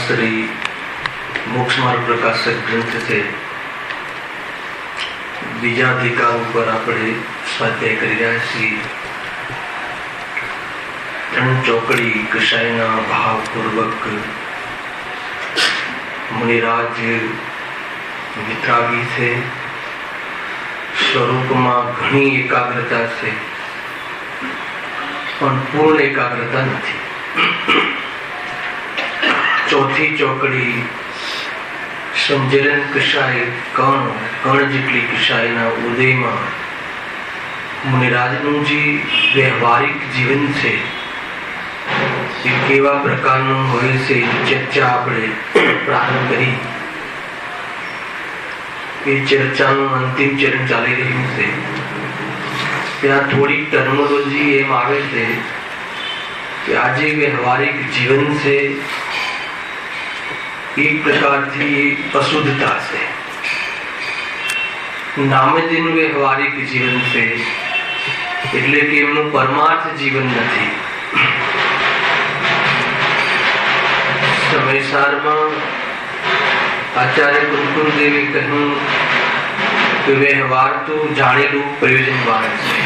श्री मोक्ष मार्ग प्रकाशक ग्रंथ से बीजा अधिकार पर આપણે સ્વાધ્યાય કરી રહ્યા છીએ। ત્રણ ચોકડી કશાયના ભાવપૂર્વક મુનિરાજ વિતરાગી છે, સ્વરૂપમાં ઘણી એકાગ્રતા છે પણ પૂર્ણ એકાગ્રતા નથી। चौथी चौकड़ी समझलन कशाय कण जेटली कशायना उदयमां मुनिराजनु जी व्यवहारिक जीवन से केवा प्रकारનું હોય છે ચર્ચા આપણે પ્રારંભ કરી। એ ચર્ચાનું અંતિમ ચરણ ચાલી રહ્યું છે। ત્યાં થોડી ટર્મિનોલોજી એમ આવે છે કે આજે વ્યવહારિક જીવન છે एक प्रकार की अशुद्धता से नामदिन व्यवहारिक जीवन से એટલે કે એમનું પરમાર્થ જીવન નથી। સમયસારમાં આચાર્ય કુલકુલદેવે કહ્યું કે વ્યવહાર તો જાણેલું પ્રયોજનવાન છે।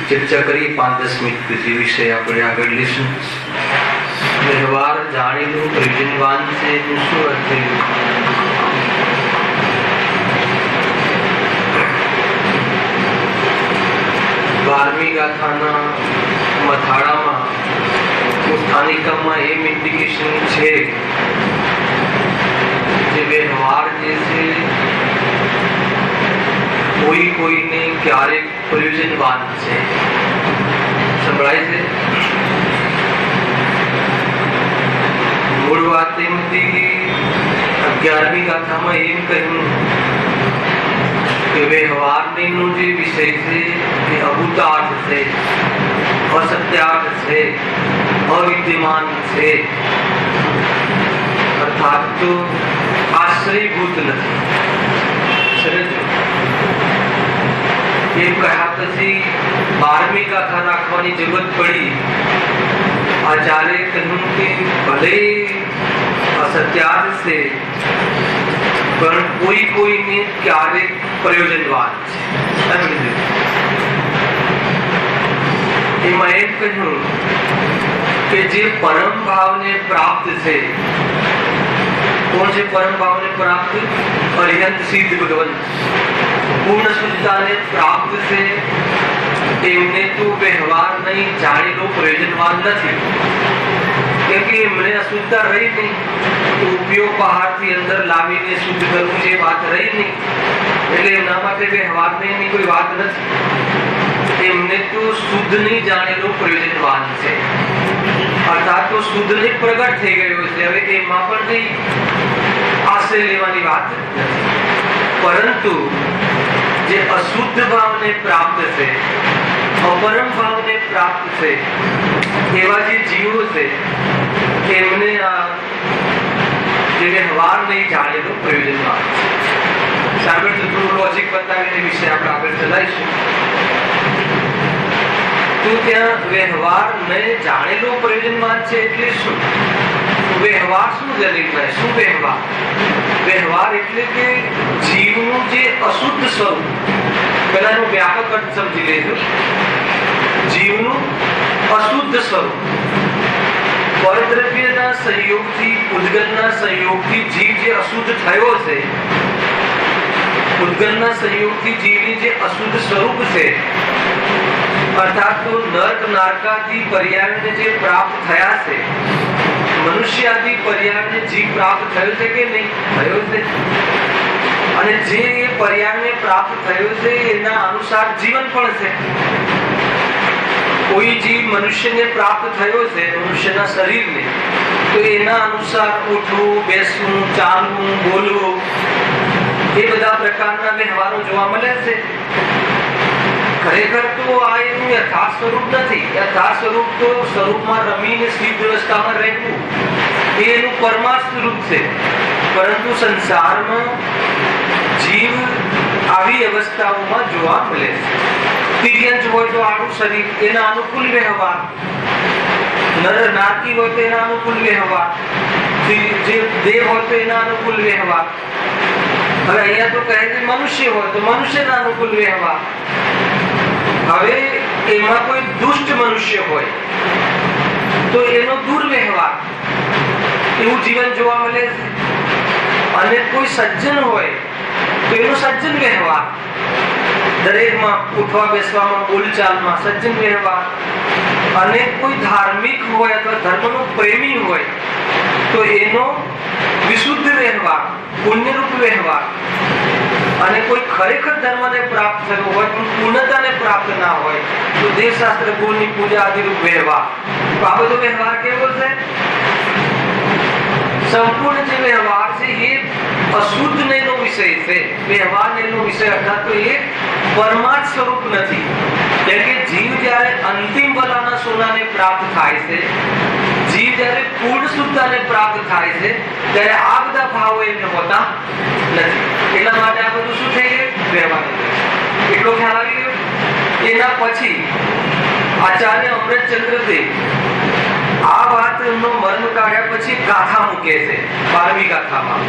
ચર્ચા કરી 5-10 મિનિટ પછી વિષય આપણે આગળ લઈશું। व्यवहार जानेलू प्रयोजनवान से शू अर्थ है? 12મી ગાથાના મથાળામાં સ્થાનિકામાં એમ ઇન્ડિકેશન છે કે વ્યવહાર જે છે કોઈને ક્યારેક પ્રયોજનવાન છે। સંભળાય છે? मूल बात एम थी कि 11મી ગાથામાં એમ કહ્યું કે વ્યવહારનો જે વિષય છે એ અભૂતાર્થ છે, असत्यार्थ છે, अविद्यमान છે, अर्थात तो आश्रयभूत નથી। એમ કહ્યા પછી 12મી ગાથા રાખવાની જરૂરત પડી। आचार्य कहूं कि भले असत्यार्थ से पर कोई ने क्यारेक प्रयोजनवान है। मैं एम कहूं कि जे परम भाव ने प्राप्त से कौन से परम भाव ने प्राप्त? अरिहंत सिद्ध भगवंत पूर्ण शुद्धता ने प्राप्त से એમને તો વ્યવહાર નહીં જાણેલો પ્રયોજનવાન નથી, કેમકે એમને અશુદ્ધતા રહી નહીં તો ઉપયોગ બહારથી અંદર લાવીને શુદ્ધ કરવું એ વાત રહી નહીં, એટલે એમના માટે વ્યવહાર નહીં કોઈ વાત નથી। એમને તો શુદ્ધ નહીં જાણેલો પ્રયોજનવાન છે, અર્થાત તો શુદ્ધ નહીં પ્રગટ થઈ ગયો છે। હવે એમાં પણ કઈ આશ્રય લેવાની વાત નથી, પરંતુ જે અશુદ્ધ ભાવને પ્રાપ્ત છે, अपरम भाव ने प्राप्त से एवा जे जीवो से एमने आ जे व्यवहार नहीं जानेलो प्रयोजनवान છે। આગળ થોડું લોજિક બતાવીને વિષય આપણે આગળ ચલાવીશું। તો ત્યાં વ્યવહાર ને જાણેલો પ્રયોજનવાન છે એટલે શું? વ્યવહાર શું જરીમાં શું વ્યવહાર? વ્યવહાર એટલે કે જીવનું જે અશુદ્ધ સ્વરૂપ, પહેલાનો વ્યાપક અર્થ સમજી લેજો। જીવનું અશુદ્ધ સ્વરૂપ પરદ્રવ્યના સંયોગથી, ઉદ્ગલના સંયોગથી જીવ જે અશુદ્ધ થયો છે ઉદ્ગમના સંયોગથી જીવની જે અશુદ્ધ સ્વરૂપ છે, અર્થાત તો નર્ક નારકાદી પર્યાયને જે પ્રાપ્ત થયા છે, મનુષ્ય આદિ પર્યાયને જીવ પ્રાપ્ત થયો છે કે નહીં? થયો છે. અને જે પર્યાયને પ્રાપ્ત થયો છે એના અનુસાર જીવન પણ છે. કોઈ જીવ મનુષ્યને પ્રાપ્ત થયો છે, મનુષ્યના શરીરને, તો એના અનુસાર ઉઠવું, બેસવું, ચાલવું, બોલવું, એ બધા પ્રકારના વ્યવહારો જોવા મળે છે. ખરેખર તો આ એનું યથાર્થ સ્વરૂપ નથી. યથાર્થ સ્વરૂપ તો સ્વરૂપમાં રમીને સ્થિત અવસ્થામાં રહેવું એ એનું પરમાર્થ સ્વરૂપ છે. પરંતુ સંસારમાં જીવ આવી અવસ્થાઓમાં જોવા મળે છે. તિર્યંચ હોય તો આનું શરીર, એના અનુકૂળ વ્યવહાર, નર નારકી હોય તો એના અનુકૂળ વ્યવહાર, જે દેવ હોય તો એના અનુકૂળ વ્યવહાર. હવે અહીંયા તો કહે છે મનુષ્ય હોય તો મનુષ્યના અનુકૂળ વ્યવહાર. હવે એમાં કોઈ દુષ્ટ મનુષ્ય હોય તો એનો દુર્વ્યવહાર, એવું જીવન જોવા મળે છે. અને કોઈ સજ્જન હોય તો એનો સજ્જન વ્યવહાર, દરેકમાં ઉઠવા બેસવામાં, બોલચાલમાં સજ્જન વ્યવહાર. અને કોઈ ધાર્મિક હોય અથવા ધર્મનો પ્રેમી હોય તો એનો વિશુદ્ધ વ્યવહાર, પુણ્યરૂપ વ્યવહાર. અને કોઈ ખરેખર ધર્મને પ્રાપ્ત થયો હોય પણ પૂર્ણતાને પ્રાપ્ત ના હોય તો દેવશાસ્ત્ર ગુણની પૂજા આદિરૂપ વ્યવહાર. આ બધો વ્યવહાર કેવો છે? સંપૂર્ણ જે વ્યવહાર છે એ અશુદ્ધ નો વિષય છે. વ્યવહાર નો વિષય અર્થાત તો એ પરમાર્થ સ્વરૂપ નથી. કેમ કે જીવ જ્યારે અંતિમ બલાના સોનાને પ્રાપ્ત થાય છે, જીવ જ્યારે પૂર્ણ શુદ્ધતાને પ્રાપ્ત થાય છે, ત્યારે આ બધા ભાવો એમને હોતા નથી. એટલા માટે આ બધું શું થઈ ગયું? વ્યવહાર. એટલો ખ્યાલ આવી ગયો. એના પછી આચાર્ય અમૃતચંદ્ર દેવ આ વાતનો મર્મ કાઢ્યા પછી ગાથા મૂકે છે 12મી ગાથામાં.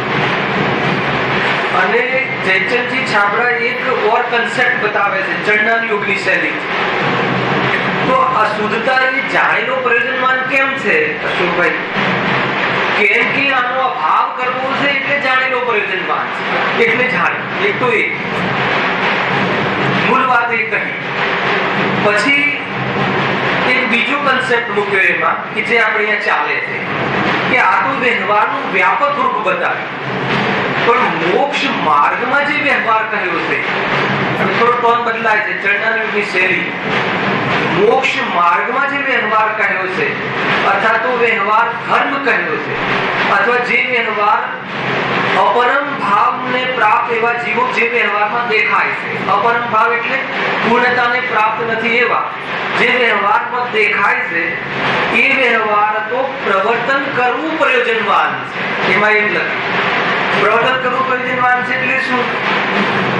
અને જયચંદજી છાબડા એક ઓર કન્સેપ્ટ બતાવે છે ચંડાલ યોગની શૈલી. તો અશુદ્ધતા એ જાણેલો પ્રયોજનવાન કેમ છે અશોકભાઈ? કેમ કે આનો અભાવ કરવો છે એટલે જાણેલો પ્રયોજનવાન છે. એટલે જાણે એક તો એ મૂળ વાત એ કહી. પછી એક બીજો કન્સેપ્ટ મૂક્યો એમાં કે જે આપણે અહીંયા ચાલે છે કે આ તો વ્યવહારનું વ્યાપક રૂપ બતાવ્યું, પણ મોક્ષ માર્ગમાં જે વ્યવહાર કહ્યો છે, થોડો ટોન બદલાય છે, ચરણાની શૈલી. મોક્ષ માર્ગમાં જે વ્યવહાર કહ્યો છે અથવા તો વ્યવહાર ધર્મ કહ્યો છે, અથવા જે વ્યવહાર અપરમ ભાવને પ્રાપ્ત એવા જીવો જે વ્યવહારમાં દેખાય છે, અપરમ ભાવ એટલે પૂર્ણતાને પ્રાપ્ત નથી એવા જે વ્યવહારમાં દેખાય છે, એ વ્યવહાર તો પ્રવર્તન કરવું પ્રયોજનવાન છે. એમાં એમ લખ્યું પ્રવર્તન કરવું પ્રયોજનવાન છે એટલે શું?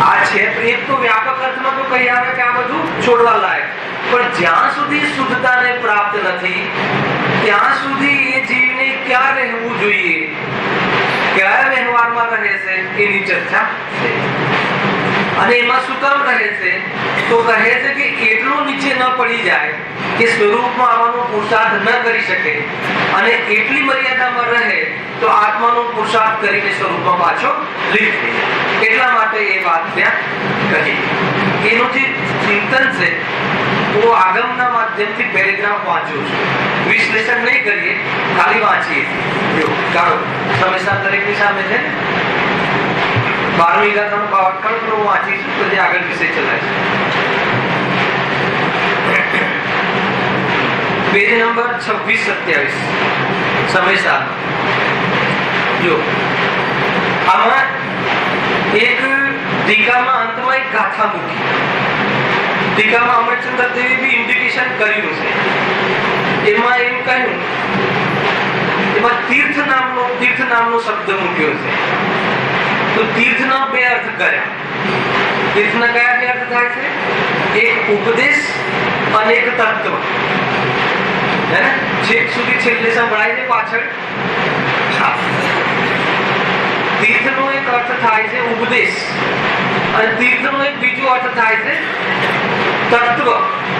આ છે એક તો વ્યાપક અર્થમાં તો કહી આવે કે આ બધું છોડવા લાયક, પણ જ્યાં સુધી શુદ્ધતાને પ્રાપ્ત નથી ત્યાં સુધી એ જીવને ક્યાં રહેવું જોઈએ, કયા વ્યવહારમાં રહે છે એની ચર્ચા છે. અને એમાં શું કામ રહે છે? તો કહે છે કે એટલું નીચે ન પડી જાય કે સ્વરૂપમાં આવવાનો પુરુષાર્થ ન કરી શકે, અને એટલી મર્યાદામાં રહે તો આત્માનો પુરુષાર્થ કરીને સ્વરૂપમાં પાછો લીન થઈ જાય. એટલા માટે એ વાત ત્યાં કહી. એનું જે ચિંતન છે वो આગમના માધ્યમથી પેરેગ્રાફ વાંચ્યો છું, વિશ્લેષણ નહીં કરીએ, ખાલી વાંચીએ. જો કાઢો તમે સાથ દરેકની સામે છે 12મી ગાથાનો ભાવાર્થ કાઢો, તો વાંચીશું પછી આગળ વિષય ચલાય છે. પેજ નંબર 26-27 સમય સાથ. જો આમાં એક ટીકામાં અંતમાં એક ગાથા મૂકી. ટીકામાં અમરચંદ્ર દેવે બી ઇન્ડિકેશન કર્યું છે. એમાં એમ કહ્યું, એમાં તીર્થ નામનો શબ્દ મૂક્યો છે. તો તીર્થના બે અર્થ કર્યા. તીર્થના કયા બે અર્થ થાય છે? એક ઉપદેશ અને એક તત્વ. હે ને? છેક સુધી છેલ્લે સંભળાય છે પાછળ. તીર્થનો એક અર્થ થાય છે ઉપદેશ, અને તીર્થનો એક બીજો અર્થ થાય છે તત્વ,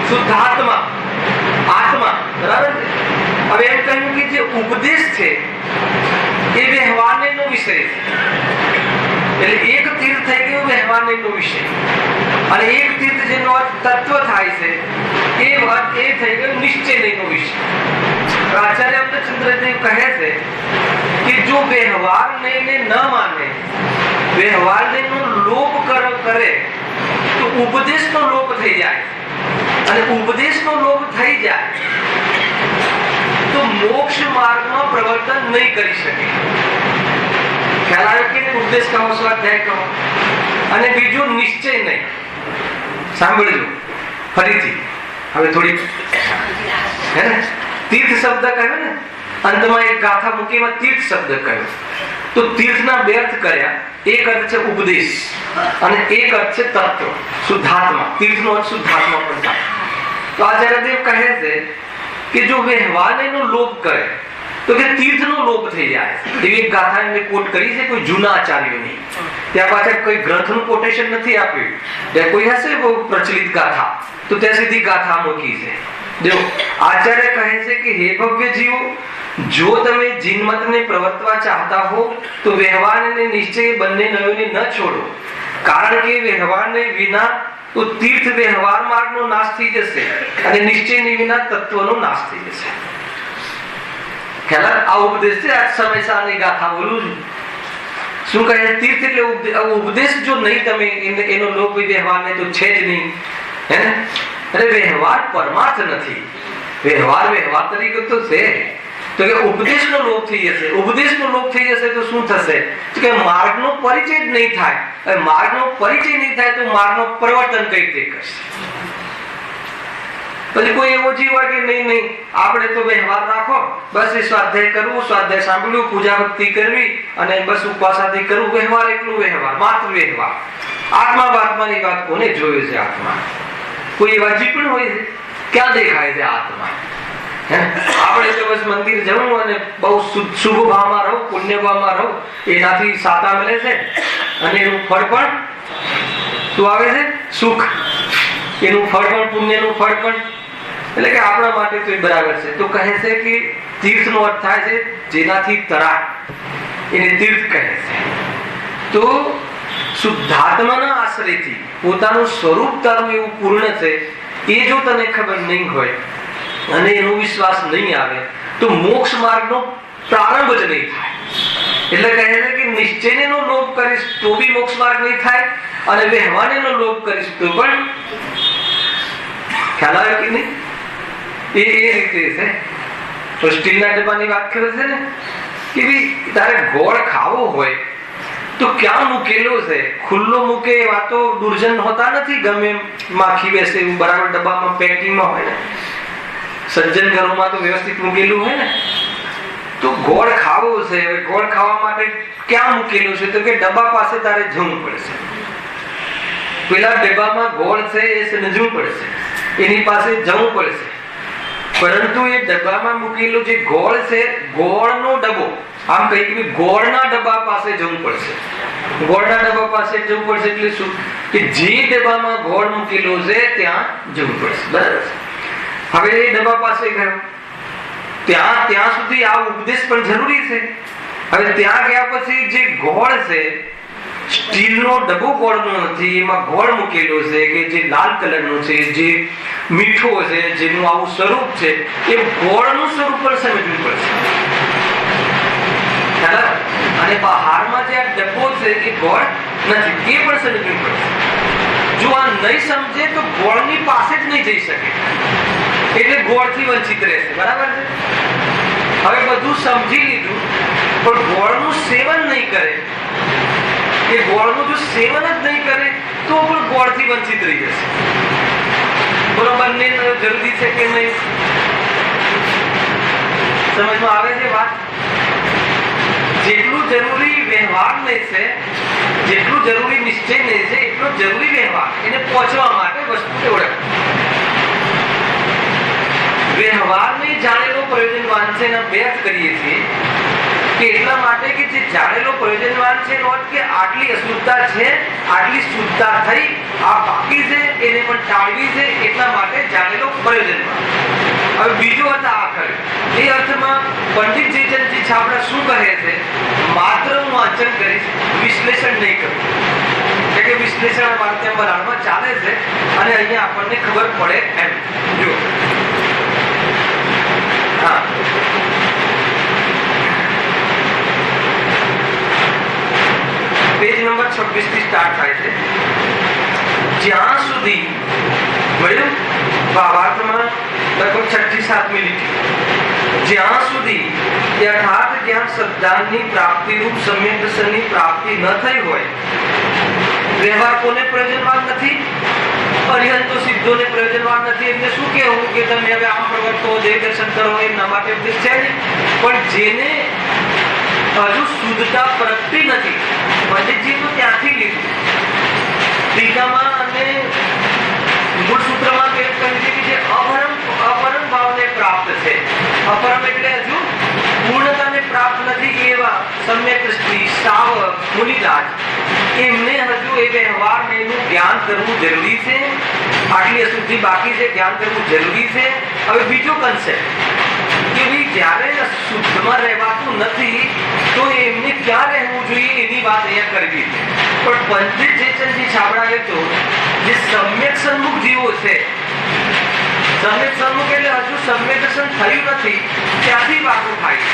શુદ્ધાત્મા, આત્મા. બરાબર છે? હવે એમ કહ્યું કે જે ઉપદેશ છે એ વ્યવહારનો વિષય છે. એટલે એક તીર્થ થઈ ગયો વ્યવહાર નહીં વિષય, અને એક તીર્થ જેનો અર્થ તત્વ થાય છે એ વાત એ થઈ ગયો નિશ્ચય નહીં વિષય. આચાર્ય ચંદ્રદેવ કહે છે કે જો વ્યવહાર ને ન માને, વ્યવહાર નો લોપ કરે તો ઉપદેશ નો લોપ થઈ જાય, અને ઉપદેશ નો લોપ થઈ જાય તો મોક્ષ માર્ગમાં પ્રવર્તન નહીં કરી શકે. ખ્યાલ આવ્યો કે ઉપદેશ કહો, સ્વાધ્યાય કહો, અને બીજું નિશ્ચય નહીં. સાંભળજો ફરીથી, હવે થોડી હે ને તીર્થ શબ્દ કહ્યો ને, અંતમાં એક ગાથા મૂકીમાં તીર્થ શબ્દ કહ્યો, તો તીર્થના બે અર્થ કર્યા. એક અર્થ છે ઉપદેશ અને એક અર્થ છે તત્વ, શુદ્ધાત્મા. તીર્થનો અર્થ શુદ્ધાત્મા પણ થાય. તો આચાર્યદેવ કહે છે કે જો વ્યવહારનો લોપ કરે તો કે તીર્થનો લોપ થઈ જાય. એવી એક ગાથા એમને કોટ કરી છે કોઈ જૂના આચાર્યોની. ત્યાં પાછળ કોઈ ગ્રંથનું કોટેશન નથી આપ્યું, ત્યાં કોઈ હશે બહુ પ્રચલિત ગાથા, તો ત્યાં સીધી ગાથા મૂકી છે. જો આચાર્ય કહે છે કે હે ભવ્ય જીવો, જો તમે જીનમતને પ્રવર્તવા ચાહતા હો તો વ્યવહાર અને નિશ્ચય બંને નયોને ન છોડો, કારણ કે વ્યવહારને વિના તો તીર્થ વ્યવહાર માર્ગનો નાશ થઈ જશે અને નિશ્ચયની વિના તત્વનો નાશ થઈ જશે. ખ્યાલ? આ ઉપદેશ છે. આજ સમય સાની ગાથા બોલું છું. શું કહે? તીર્થ એટલે ઉપદેશ જો નહીં તમે એનો લોપ વ્યવહારને તો છે જ નહીં, હે ને? અરે વ્યવહાર પરમાર્થ નથી, વ્યવહાર તરીકે તો છે. તો કે ઉપદેશનો લોપ થઈ જશે. ઉપદેશનો લોપ થઈ જશે તો શું થશે? તો કે માર્ગનો પરિચય જ નહીં થાય. હવે માર્ગનો પરિચય નહીં થાય તો માર્ગનો પ્રવર્તન કઈ રીતે કરશે? પછી કોઈ એવો જીવ હોય કે નહીં આપણે તો વ્યવહાર રાખો, બસ એ સ્વાધ્યાય કરવું, સ્વાધ્યાય સાંભળવું, પૂજા ભક્તિ કરવી અને બસ ઉપાસાથી કરવું, વ્યવહાર એટલું વ્યવહાર, માત્ર વ્યવહાર. આત્મા બાત્માની વાત કોને જોયું છે? આત્મા કોઈ એવા જીવ પણ હોય છે? ક્યાં દેખાય છે આત્મા? આપણે તો બસ મંદિર જવું અને બહુ શુભ ભાવમાં રહું, પુણ્ય ભાવમાં રહું, એનાથી સાતા મળે છે અને એનું ફળ પણ શું આવે છે? સુખ. એનું ફળ પણ, પુણ્યનું ફળ પણ. એટલે કે આપણા માટે તો એ બરાબર છે. તો કહે છે કે તીર્થનો અર્થ થાય છે જેનાથી તરાય, એને તીર્થ કહે છે. તો શુદ્ધાત્માના આશ્રયથી પોતાનું સ્વરૂપ તારું એવું પૂર્ણ છે એ જો તને ખબર નહીં હોય અને એનો વિશ્વાસ નહીં આવે તો મોક્ષ માર્ગનો પ્રારંભ જ નહીં થાય. એટલે કહે છે કે નિશ્ચયનો લોપ કરીશ તો બી મોક્ષ માર્ગ નહીં થાય, અને વ્યવહારનો લોપ કરીશ તો પણ. ખ્યાલ આવે કે નહીં? એ રીતે છે. તો સ્ટીલના ડબ્બાની વાત કરે છે ને કે ભાઈ તારે ગોળ ખાવો હોય તો ક્યાં મૂકેલો છે? ખુલ્લો મૂકે એવા તો દુર્જન હોતા નથી, ગમે માખી બેસે એવું બરાબર ડબ્બામાં પેકિંગમાં હોય ને. સજ્જન ઘરોમાં તો વ્યવસ્થિત મૂકેલું હોય ને. તો ગોળ ખાવો છે, ગોળ ખાવા માટે ક્યાં મૂકેલું છે? તો કે ડબ્બા પાસે તારે જવું પડશે. પેલા ડબ્બામાં ગોળ છે એ સમજવું પડશે, એની પાસે જવું પડશે. પરંતુ એ ડબ્બામાં મૂકેલું જે ગોળ છે, ગોળનો ડબ્બો, આમ કહી કે ગોળના ડબ્બા પાસે જવું પડશે. ગોળના ડબ્બા પાસે જવું પડશે એટલે શું? કે જે ડબ્બામાં ગોળ મૂકેલો છે ત્યાં જવું પડશે. બરાબર. હવે એ ડબ્બા પાસે ગયો, ત્યાં સુધી આ ઉપદેશ પણ જરૂરી છે. હવે ત્યાં ગયા પછી જે ગોળ છે, સ્ટીલનો ડબ્બો ગોળનો નથી, એમાં ગોળ મૂકેલો છે કે જે લાલ કલરનો છે, જે મીઠો છે, જેનું આવું સ્વરૂપ છે, એ ગોળનું સ્વરૂપ પણ સમજવું પડશે. અને બહારમાં જે આ ડબ્બો છે એ ગોળ નથી, એ પણ સમજવું પડશે. જો આ નહીં સમજે તો ગોળની પાસે જ નહીં જઈ શકે, એટલે ગોળથી વંચિત રહેશે. બરાબર છે? હવે બધું સમજી લીધું પણ ગોળનું સેવન નહીં કરે, એ ગોળનું જો સેવન જ નહીં કરે તો પણ ગોળથી વંચિત રહી જશે. બરોબર ને? જરૂરી છે કે નહીં? સમજમાં આવે છે વાત? જેટલું જરૂરી વ્યવહાર નહીં છે, જેટલું જરૂરી નિશ્ચય નહીં છે, એટલું જરૂરી વ્યવહાર. એને પહોંચવા માટે વસ્તુ ઓળખ. વ્યવહારને જાણેલો પ્રયોજનવાન છે એના બે અર્થ કરીએ છીએ કે એટલા માટે કે જે જાણેલો પ્રયોજનવાન છે એનો અર્થ કે આટલી અશુદ્ધતા છે, આટલી શુદ્ધતા થઈ, આ બાકી છે, એને પણ ટાળવી છે, એટલા માટે જાણેલો પ્રયોજનવાન. હવે બીજો અર્થ આ કર્યો. એ અર્થમાં પંડિત જયચંદજી છાબડા શું કહે છે? માત્ર હું વાંચન કરીશ, વિશ્લેષણ નહીં કરું. એટલે કે વિશ્લેષણ માધ્યમ વલણમાં ચાલે છે અને અહીંયા આપણને ખબર પડે એમ. જો હા, પેજ નંબર 26 થી સ્ટાર્ટ થાય છે. જ્યાં સુધી મળ્યું ભાવાર્થમાં લગભગ 6-7 લીટી, જ્યાં સુધી યથાર્થ જ્ઞાન સદ્ધાનની પ્રાપ્તિ રૂપ સમ્યક દર્શનની પ્રાપ્તિ ન થઈ હોય, વ્યવહાર કોને પ્રયોજનવાન નથી? અરિહંતો સિદ્ધોને પ્રયોજનવાન નથી. એટલે શું કહેવું કે તમે હવે આમ પ્રવર્તો દેહ દર્શન કરો એમના માટે ઉપદેશ છે નહીં, પણ જેને હજુ શુદ્ધતા પ્રગટી નથી, પંડિતજીનું ત્યાંથી લીધું. ટીકામાં અને મૂળ સૂત્રમાં કહ્યું છે કે જે અપરમ ભાવને પ્રાપ્ત છે, અપરમ એટલે હજુ પૂર્ણતાને પ્રાપ્ત નથી એવા સમ્યક દ્રષ્ટિ શ્રાવક મુનિરાજ, એમને હજુ એ વ્યવહારને એનું જ્ઞાન કરવું જરૂરી છે. આટલી અશુદ્ધિ બાકી છે, જ્ઞાન કરવું જરૂરી છે. હવે બીજો કન્સેપ્ટ કે ભાઈ જ્યારે શુદ્ધમાં રહેવાતું નથી તો એમને ક્યાં રહેવું જોઈએ એની વાત અહીંયા કરવી છે. પણ પંડિત જેચંદજી છાબડાએ તો જે સમ્યક સન્મુખ જીવો છે, સમ્યક સન્મુખ એટલે હજુ સમ્યક દર્શન થયું નથી ત્યાંથી વાતો થાય છે.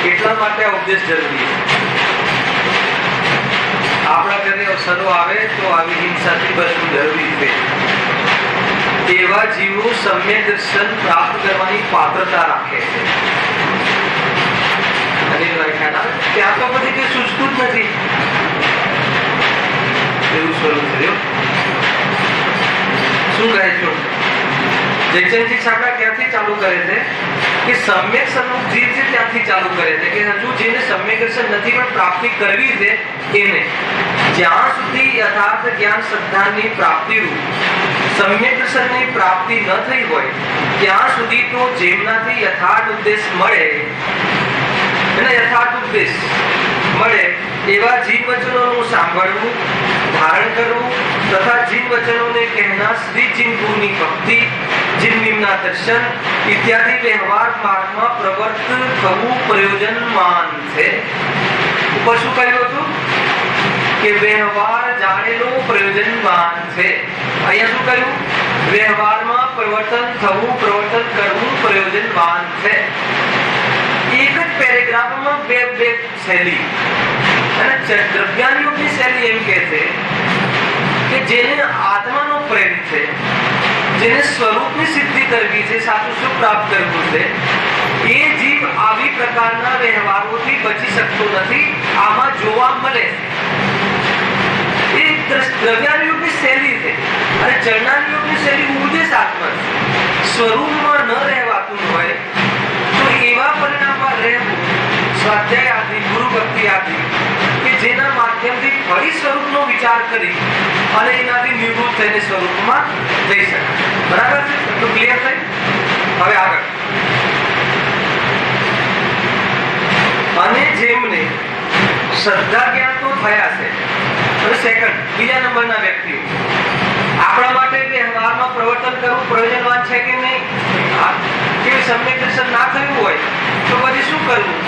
એટલા માટે આ ઉપદેશ જરૂરી છે. આપણા ઘરે અવસરો આવે તો આવી હિંસાથી બચવું જરૂરી છે. એવા જીવો સમ્યક દર્શન પ્રાપ્ત કરવાની પાત્રતા રાખે છે. ત્યાં તો પછી કઈ સૂચતું જ નથી એવું સ્વરૂપ થયું. શું કહે છે જયચંદજી છાબડા ક્યાંથી ચાલુ કરે છે કે સમ્યક સન્મુખ જીવ છે ત્યાંથી ચાલુ કરે છે કે હજુ જેને સમ્યક દર્શન નથી પણ પ્રાપ્તિ કરવી છે એને જ્યાં સુધી યથાર્થ જ્ઞાન શ્રદ્ધાની પ્રાપ્તિ રૂપ સમ્યક દર્શનની પ્રાપ્તિ ન થઈ હોય ત્યાં સુધી તો જેમનાથી યથાર્થ ઉપદેશ મળે અને યથાર્થ ઉપદેશ મળે એવા જીવ વચનોનું સાંભળવું, ધારણ કરવું તથા જીવ વચનોને કહેનાર શ્રી ચિંતનની ભક્તિ, જીવના દર્શન ઇત્યાદિ વ્યવહાર માર્ગમાં પ્રવર્ત થવું પ્રયોજનમાન છે. ઉપર શું કહ્યું હતું કે વ્યવહાર જાણેલો પ્રયોજનમાન છે. અહીંયા શું કહ્યું? વ્યવહારમાં પ્રવર્તન થવું, પ્રવર્તન કરવું પ્રયોજનમાન છે. એક જ પેરેગ્રાફમાં બે શૈલી અને દ્રવ્યાંગની શૈલી એમ કહે છે કે જેને આત્માનો પ્રેમ છે, જેને સ્વરૂપની સિદ્ધિ કરવી છે, સાચું સુખ પ્રાપ્ત કરવું છે, એ જીવ આવી પ્રકારના વ્યવહારોથી બચી શકતો નથી. આમાં જોવા મળે એ દ્રવ્યાંગની શૈલી છે અને ચરણાંગની શૈલી ઉદ્દેશાત્મક સ્વરૂપમાં ન રહેવાતું હોય તો એવા પરિણામમાં રહેવું સ્વાધ્યાય આદિ, ગુરુ ભક્તિ આદિ કે જેના માધ્યમથી ફરી સ્વરૂપનો વિચાર કરી અને એનાથી નિવૃત્ત થઈને સ્વરૂપમાં જઈ શકાય. બરાબર છે? એટલું ક્લિયર થઈ? હવે આગળ. અને જેમને શ્રદ્ધા જ્ઞાન તો થયા છે. હવે સેકન્ડ, બીજા નંબરના વ્યક્તિઓ આપણા માટે વ્યવહારમાં પ્રવર્તન કરવું પ્રયોજનવાન છે કે નહીં? કે સમ્યક દર્શન ના થયું હોય તો પછી શું કરવું?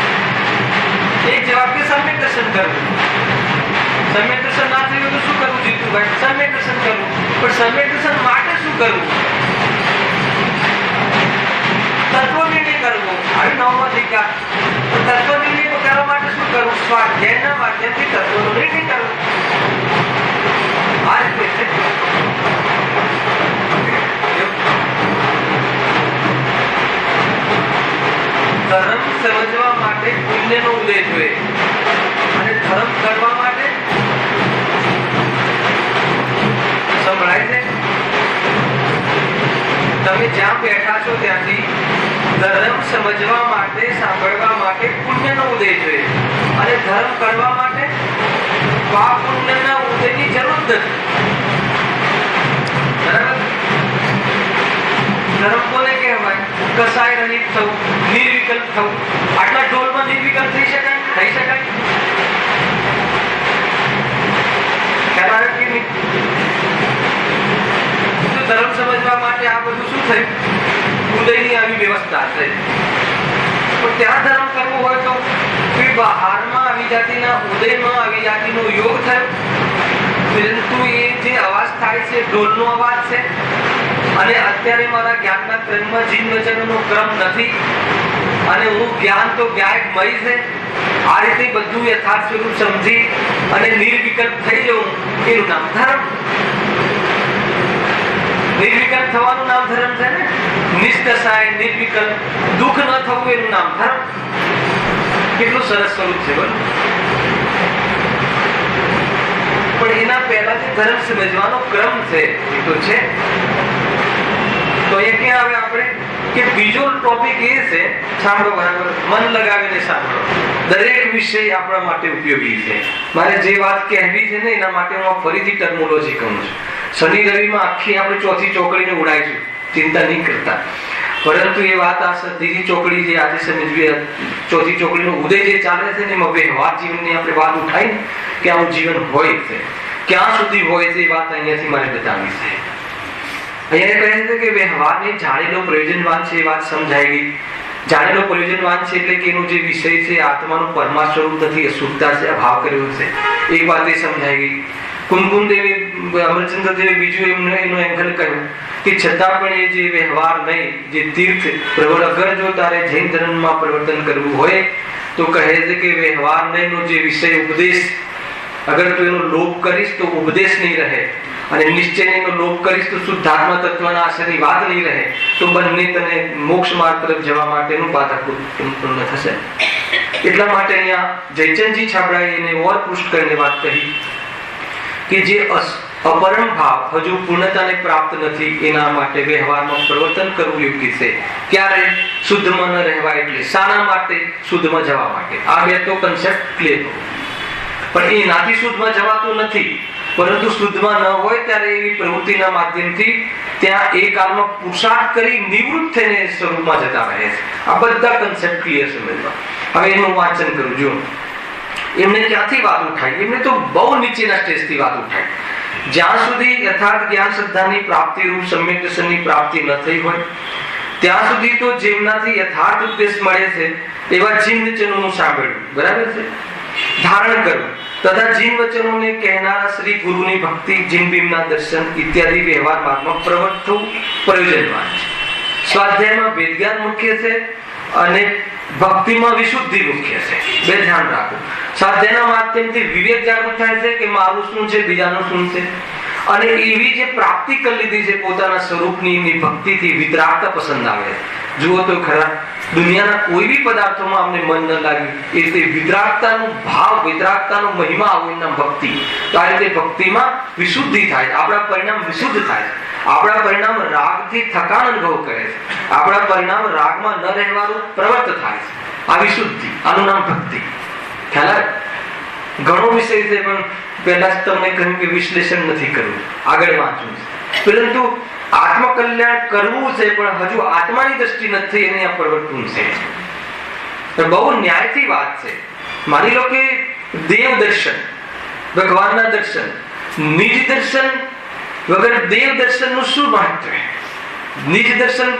એક જવાબ કે સમ્યક દર્શન કરવું. સમ્યક દર્શન ના થયું તો શું કરવું જીતુભાઈ? સમ્યક દર્શન કરવું. પણ સમ્યક દર્શન માટે શું કરવું? તત્વ નિર્ણય કરવો. આવી નવમો અધિકાર. તત્વ નિર્ણય કરવા માટે શું કરવું? સ્વાધ્યાયના માધ્યમથી તત્વનો નિર્ણય કરવો. આ રીતે ધર્મ સમજવા માટે પુણ્યનો ઉદય જોઈએ અને ધર્મ કરવા માટે સંભળાય છે તમે જ્યાં બેઠા છો ત્યાંથી ધર્મ સમજવા માટે, સાંભળવા માટે પુણ્યનો ઉદય જોઈએ. ધર્મ કરવા માટે પાપ પુણ્યના ઉદયની જરૂર નથી. બરાબર? ધર્મ કોને કહેવાય? કસાય રહિત થવું, નિર્વિકલ્પ થવું. આટલા ઢોલમાં નિર્વિકલ્પ થઈ શકાય? થઈ શકાય? ખ્યાલ આવે કે નહીં? ધર્મ સમજવા માટે આ બધું શું થયું? ઉદયની આવી વ્યવસ્થા છે. પણ ત્યાં ધર્મ કરવો હોય તો બહારમાં આવી જાતિના ઉદયમાં આવી જાતિનો યોગ થયો. પરંતુ એ જે અવાજ થાય છે ઢોલનો અવાજ છે, અને અત્યારે મારા જ્ઞાનના ક્રમમાં જીન વચનનો ક્રમ નથી, અને હું જ્ઞાન તો જ્ઞાનમય છે. આ રીતે બધું યથાર્થ સ્વરૂપ સમજી અને નિર્વિકલ્પ થઈ જવું, એનું નામ ધર્મ. નિર્વિકલ્પ થવાનું નામ ધર્મ છે ને. નિષ્કસાય, નિર્વિકલ્પ, દુઃખ ન થવું, એનું નામ ધર્મ. કેટલું સરસ સ્વરૂપ છે બોલો. પણ એના પહેલા જે ધર્મ સમજવાનો ક્રમ છે એ તો છે. તો એ ક્યાં આવે આપણે કે બીજો ટોપિક એ છે, સાંભળો બરાબર, મન લગાવીને સાંભળો. દરેક વિષય આપણા માટે ઉપયોગી છે. મારે જે વાત કહેવી છે ને એના માટે હું ફરીથી ટર્મોલોજી કહું છું. શનિ રવિમાં આખી આપણે ચોથી ચોકડીને ઉડાઈશું, ચિંતા નહીં કરતા. પરંતુ એ વાત આ ત્રીજી ચોકડી જે આજે સમજવી, ચોથી ચોકડીનો ઉદય જે ચાલે છે ને એમાં વ્યવહાર જીવનની આપણે વાત ઉઠાઈ કે આવું જીવન હોય છે, ક્યાં સુધી હોય છે, એ વાત અહીંયાથી મારે બતાવી છે. અહીંયા કહે છે કે વ્યવહારને જાણેલો પ્રયોજનવાન છે, એ વાત સમજાઈ ગઈ. જાણેલો પ્રયોજનવાન છે એટલે કે એનો જે વિષય છે આત્માનું પરમા સ્વરૂપ નથી, અશુદ્ધતા છે, અભાવ કર્યો છે, એક વાત એ સમજાઈ ગઈ. કુમકુમ દેવી, અમરચંદ્ર દેવે બીજું એનો એંગલ કહ્યું કે છતાં પણ એ જે વ્યવહાર નહીં, જે તીર્થ પ્રવળ, અગર જો તારે જૈન ધર્મમાં પરિવર્તન કરવું હોય તો કહે છે કે વ્યવહાર નહીં જે વિષય ઉપદેશ, અગર તું એનો લોપ કરીશ તો ઉપદેશ નહીં રહે, અને નિશ્ચય એનો લોપ કરીશ તો શુદ્ધાત્મા તત્વના આશયની વાત નહીં રહે, તો બંને તને મોક્ષ માર્ગ તરફ જવા માટેનું બાધક પૂર્ણ થશે. એટલા માટે અહીંયા જયચંદજી છાબડાએ એને ઓર પુષ્ટ કરીને વાત કહી કે જે અપરમ ભાવ હજુ પૂર્ણતાને પ્રાપ્ત નથી, એના માટે વ્યવહારમાં પરિવર્તન કરવું યોગ્ય છે. ક્યારે? શુદ્ધમાં ન રહેવા એટલે. શાના માટે? શુદ્ધમાં જવા માટે. આ બે તો કન્સેપ્ટ ક્લિયર કરો. પણ એનાથી શુદ્ધમાં જવાતું નથી, પરંતુ શુદ્ધમાં ન હોય ત્યારે એવી પ્રવૃત્તિના માધ્યમથી ત્યાં એ કાળમાં પુરુષાર્થ કરી નિવૃત્ત થઈને સ્વરૂપમાં જતા રહે છે. આ બધા કન્સેપ્ટ ક્લિયર સમજવા. હવે એનું વાંચન કરું. જો એમને ક્યાંથી વાત ઉઠાઈ? એમને તો બહુ નીચેના સ્ટેજથી વાત ઉઠાઈ. જ્યાં સુધી યથાર્થ જ્ઞાન શ્રદ્ધાની પ્રાપ્તિ રૂપ સમ્યક દર્શનની પ્રાપ્તિ ન થઈ હોય ત્યાં સુધી તો જેમનાથી યથાર્થ ઉપદેશ મળે છે એવા જીન વચનોનું સાંભળ્યું, બરાબર છે, ધારણ કરવું તથા જીન વચનોને કહેનારા શ્રી ગુરુની ભક્તિ, જીન ભીમના દર્શન ઇત્યાદિ વ્યવહાર માર્ગમાં પ્રવૃત્ત થવું પ્રયોજનવાન છે. સ્વાધ્યાયમાં વેદજ્ઞાન મુખ્ય છે અને ભક્તિમાં વિશુદ્ધિ મુખ્ય છે. બે ધ્યાન રાખો. સ્વાધ્યાયના માધ્યમથી વિવેક જાગૃત થાય છે કે મારું શું છે, બીજાનું શું છે, અને એવી જે પ્રાપ્તિ કરી લીધી છે પોતાના સ્વરૂપની, એની ભક્તિથી વિતરાગતા પસંદ આવે. જુઓ તો ખરા, દુનિયાના કોઈ બી પદાર્થોમાં અમને મન ન લાગ્યું, એ રીતે વિતરાગતાનો ભાવ, વિતરાગતાનો મહિમા આવે એના ભક્તિ. તો આ રીતે ભક્તિમાં વિશુદ્ધિ થાય, આપણા પરિણામ વિશુદ્ધ થાય. આપણા પરિણામ રાગથી થકાન અનુભવ કરે છે, આપણા પરિણામ રાગમાં ન રહેવાનું પ્રવૃત્ત થાય છે. આ વિશુદ્ધિ, આનું નામ ભક્તિ. ખ્યાલ આવે? ઘણો વિષય છે, પણ પહેલા જ તમને કહ્યું કે વિશ્લેષણ નથી કરવું, આગળ વાંચવું છે. પરંતુ આત્મકલ્યાણ કરવું છે, પણ હજુ આત્માની દ્રષ્ટિ નથી, એને આ પ્રવર્તવું છે. બહુ ન્યાયથી વાત છે. માની લો કે દેવ દર્શન, ભગવાનના દર્શન, નિજ દર્શન વગર દેવ દર્શનનું શું મહત્વ? નિજ દર્શન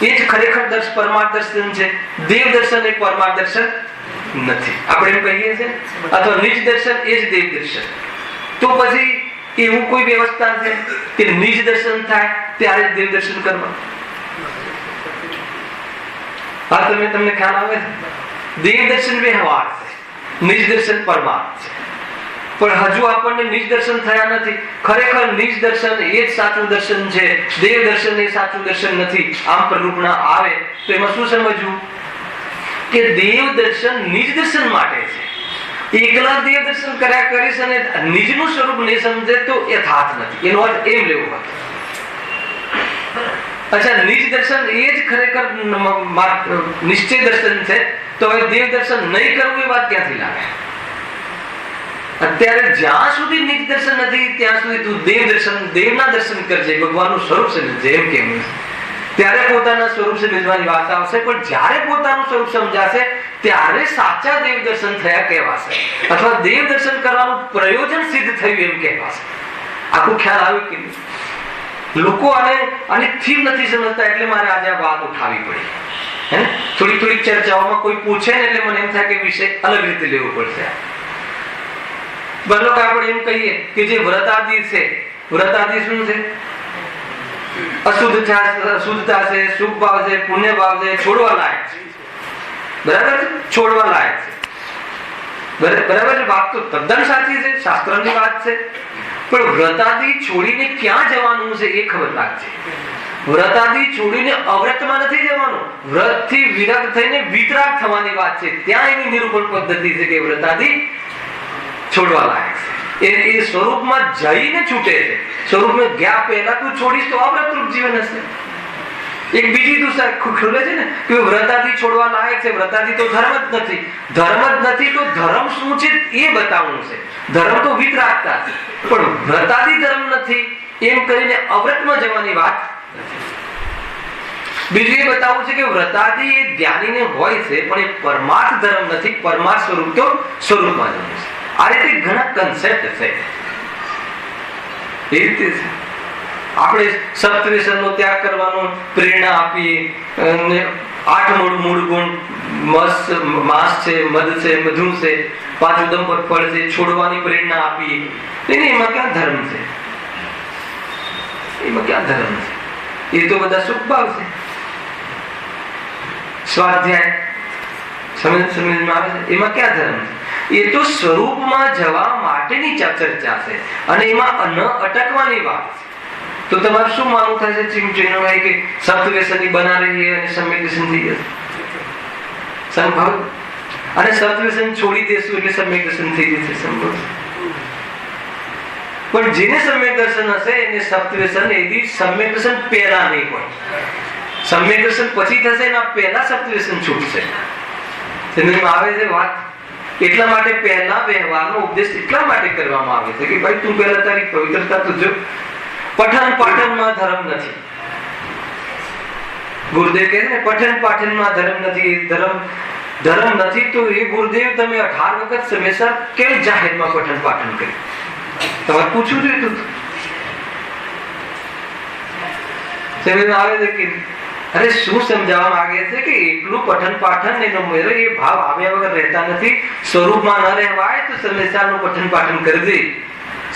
એ જ ખરેખર પરમાર્થ દર્શન છે. દેવ દર્શન એ પરમાર્થ દર્શન નથી, આપણે એમ કહીએ છીએ. અથવા નિજ દર્શન એ જ દેવ દર્શન. તો પછી એવું કોઈ વ્યવસ્થા છે કે નિજ દર્શન થાય ત્યારે જ દેવ દર્શન કરવા? હા, તમને ખ્યાલ આવે? દેવ દર્શન વ્યવહાર છે, નિજ દર્શન પરમાર્થ છે. પણ હજુ આપણને નિજ દર્શન થયા નથી. ખરેખર નિજ દર્શન એ જ સાચું દર્શન છે, દેવ દર્શન એ સાચું દર્શન નથી. આમ પ્રરૂપણા આવે તો એમાં શું સમજવું કે દેવ દર્શન નિજ દર્શન માટે છે. એકલા દેવ દર્શન કર્યા કરીશ અને નિજનું સ્વરૂપ નહીં સમજે તો યથાર્થ નથી. એનો અર્થ એમ લેવો હતો. અચ્છા, નિજ દર્શન એ જ ખરેખર નિશ્ચય દર્શન છે, તો હવે દેવ દર્શન નહીં કરવું એ વાત ક્યાંથી લાગે? અત્યારે જ્યાં સુધી નિજ દર્શન નથી ત્યાં સુધી તું દેવના દર્શન કરજે, ભગવાનનું સ્વરૂપ સમજે એમ કેમ. ત્યારે પોતાના સ્વરૂપ સમજવાની વાત આવશે, પણ જ્યારે પોતાનું સ્વરૂપ સમજાશે ત્યારે સાચા દેવ દર્શન થયા કહેવાશે, અથવા દેવ દર્શન કરવાનું પ્રયોજન સિદ્ધ થયું એમ કહેવાશે. આખું ખ્યાલ આવ્યું કે નહીં? લોકો આને થીમ નથી સમજતા, એટલે મારે આજે આ વાત ઉઠાવી પડી. હે, થોડીક ચર્ચાઓમાં કોઈ પૂછે ને એટલે મને એમ થાય કે વિષય અલગ રીતે લેવો પડશે. બરોબર, આપણે એમ કહીએ કે જે વ્રતાદિ છે, વ્રતાદિ શું છે? અશુદ્ધતા છે, શુભ ભાવ છે, પુણ્ય ભાવ છે, છોડવા લાયક છે. બરાબર છે, છોડવા લાયક છે. બરાબર છે, વાત તો તદ્દન સાચી છે, શાસ્ત્રની વાત છે. પણ વ્રતાદિ છોડીને ક્યાં જવાનું છે એ ખબર લાગશે. વ્રતાદિ છોડીને અવ્રતમાં નથી જવાનું, વ્રતથી વિરક્ત થઈને વિતરાગ થવાની વાત છે. ત્યાં એની નિરૂપણ પદ્ધતિ છે કે વ્રતાદિ છોડવા લાયક છે. એ સ્વરૂપમાં જઈને છૂટે છે. સ્વરૂપમાં ગયા પહેલા તું છોડીશ તો અવ્રતરૂપ જીવન હશે. એક બીજી દુસરા ખુલે છે ને કે વ્રતાદિ છોડવા લાયક છે. વ્રતાદિ તો ધર્મ જ નથી. ધર્મ જ નથી તો ધર્મ શું છે એ બતાવવું છે. ધર્મ તો વિતરાગતા છે, પણ વ્રતાદિ ધર્મ નથી એમ કરીને અવ્રતમાં જવાની વાત. બીજું એ બતાવવું છે કે વ્રતાદિ એ જ્ઞાનીને હોય છે, પણ એ પરમાર્થ ધર્મ નથી. પરમાર્થ સ્વરૂપ તો સ્વરૂપમાં જવું છે. આ રીતે ઘણા કન્સેપ્ટ છે. એ રીતે છે. આપણે સપ્તવ્યસનનો ત્યાગ કરવાનો પ્રેરણા આપીએ, 8 મૂળ ગુણ માંસ છે, મધ છે, મધુ છે, 5 ઉદમ ફળ છે, છોડવાની પ્રેરણા આપીએ. એમાં ક્યાં ધર્મ છે? એમાં ક્યાં ધર્મ છે? એ તો બધા સુખ ભાવ છે. સ્વાધ્યાય સમજમાં આવે છે, એમાં ક્યાં ધર્મ છે? એ તો સ્વરૂપમાં જવા માટેની ચર્ચા છે, અને એમાં ન અટકવાની વાત છે. તો તમારે શું માનવું થાય છે ચિંતનભાઈ કે સપ્તવ્યસની બના રહી અને સમ્યક દર્શન થઈ જશે? સંભવ. અને સપ્તવ્યસન છોડી દેશું એટલે સમ્યક દર્શન થઈ જશે? સંભવ. પણ જેને સમ્યક દર્શન હશે એને સપ્તવ્યસન એથી સમ્યક દર્શન પહેલા નહીં હોય. સમ્યક દર્શન પછી થશે ને પહેલા સપ્તવ્યસન છૂટશે. સમજમાં આવે છે વાત? એટલા માટે પહેલા વ્યવહારનો ઉપદેશ એટલા માટે કરવામાં આવે છે કે ભાઈ તું પહેલા તારી પવિત્રતા તો જો. પઠન પાઠનમાં ધર્મ નથી. ગુરુદેવ કહે છે પઠન પાઠનમાં ધર્મ નથી. ધર્મ નથી તો એ ગુરુદેવ તમે 18 વખત સમયસર કેમ જાહેરમાં પઠન પાઠન કર્યું? તમારે પૂછવું જોઈએ. સમજમાં આવે છે કે અરે શું સમજાવવા માંગે છે કે એકલું પઠન પાઠન એનો મેરો એ ભાવ આવ્યા વગર રહેતા નથી. સ્વરૂપમાં ન રહેવાય તો સમયસરનું પઠન પાઠન કરજે,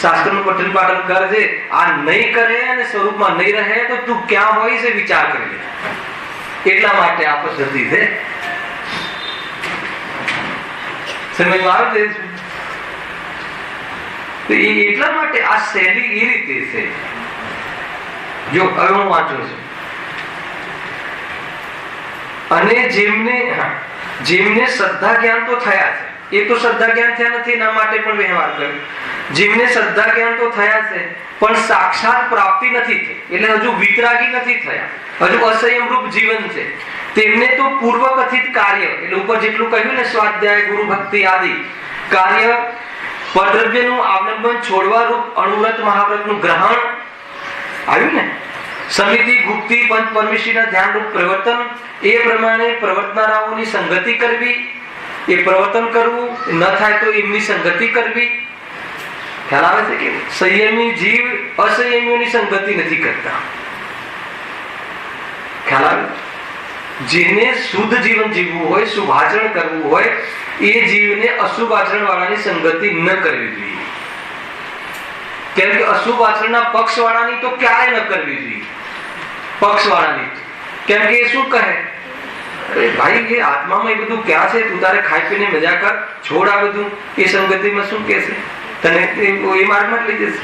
શાસ્ત્રનું પઠન પાઠન કરજે. આ નહીં કરે અને સ્વરૂપમાં નહીં રહે તો તું ક્યાં હોય છે વિચાર કરી લે. એટલા માટે આ પદ્ધતિ છે. સમજમાં આવે છે? એટલા માટે આ શૈલી એ રીતે છે. જો હવે હું વાંચું છું, અને જેમને શ્રદ્ધા જ્ઞાન તો થયા છે, એ તો શ્રદ્ધા જ્ઞાન થયા નથી એના માટે પણ વ્યવહાર કર્યો. જેમને શ્રદ્ધા જ્ઞાન તો થયા છે પણ સાક્ષાત પ્રાપ્તિ નથી થઈ, એટલે હજુ વિતરાગી નથી થયા, હજુ અસંયમ રૂપ જીવન છે, તેમને તો પૂર્વ કથિત કાર્ય, એટલે ઉપર જેટલું કહ્યું ને સ્વાધ્યાય, ગુરુ ભક્તિ આદિ કાર્ય, પરદ્રવ્યનું આવલંબન છોડવા રૂપ અણુવ્રત મહાવ્રતનું ગ્રહણ આવ્યું ને, સમિતિ ગુપ્તિ પંચ પરમેશ્વરના ધ્યાન રૂપ પ્રવર્તન, એ પ્રમાણે પ્રવર્તનારાઓની સંગતિ કરવી, એ પ્રવર્તન કરવું, ન થાય તો એમની સંગતિ કરવી. ખ્યાલ આવે છે કે સંયમી જીવ અસંયમીઓની સંગતિ નથી કરતા. ખ્યાલ આવે? જેને શુદ્ધ જીવન જીવવું હોય, શુભ આચરણ કરવું હોય, એ જીવને અશુભ આચરણ વાળાની સંગતિ ન કરવી જોઈએ. કેમ કે અશુભ આચરણના પક્ષ વાળાની તો ક્યારે ન કરવી જોઈએ. પક્ષ વાળાની કેમ કે એ શું કહે, અરે ભાઈ એ આત્મામાં એ બધું ક્યાં છે, તું તારે ખાઈ પીને મજા કર, છોડ આ બધું. એ સંગતિમાં શું કહેશે તને, એ માર્ગમાં લઈ જશે.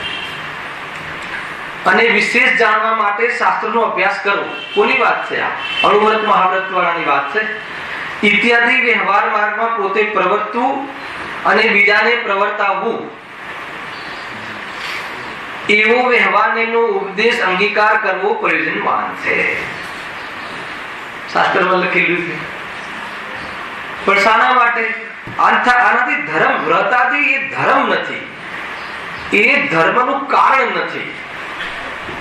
અને વિશેષ જાણવા માટે શાસ્ત્રનો અભ્યાસ કરવો. કોની વાત છે આ? અણુવ્રત મહાવ્રત વાળાની વાત છે. ઇત્યાદિ વ્યવહાર માર્ગમાં પોતે પ્રવર્તવું અને બીજાને પ્રવર્તાવવું, એવો વ્યવહારનો ઉપદેશ અંગીકાર કરવો પ્રયોજનવાન છે. શાસ્ત્રમાં લખેલું છે. પણ શાના માટે? આનાથી ધર્મ, વ્રત આદિ એ ધર્મ નથી, એ ધર્મનું કારણ નથી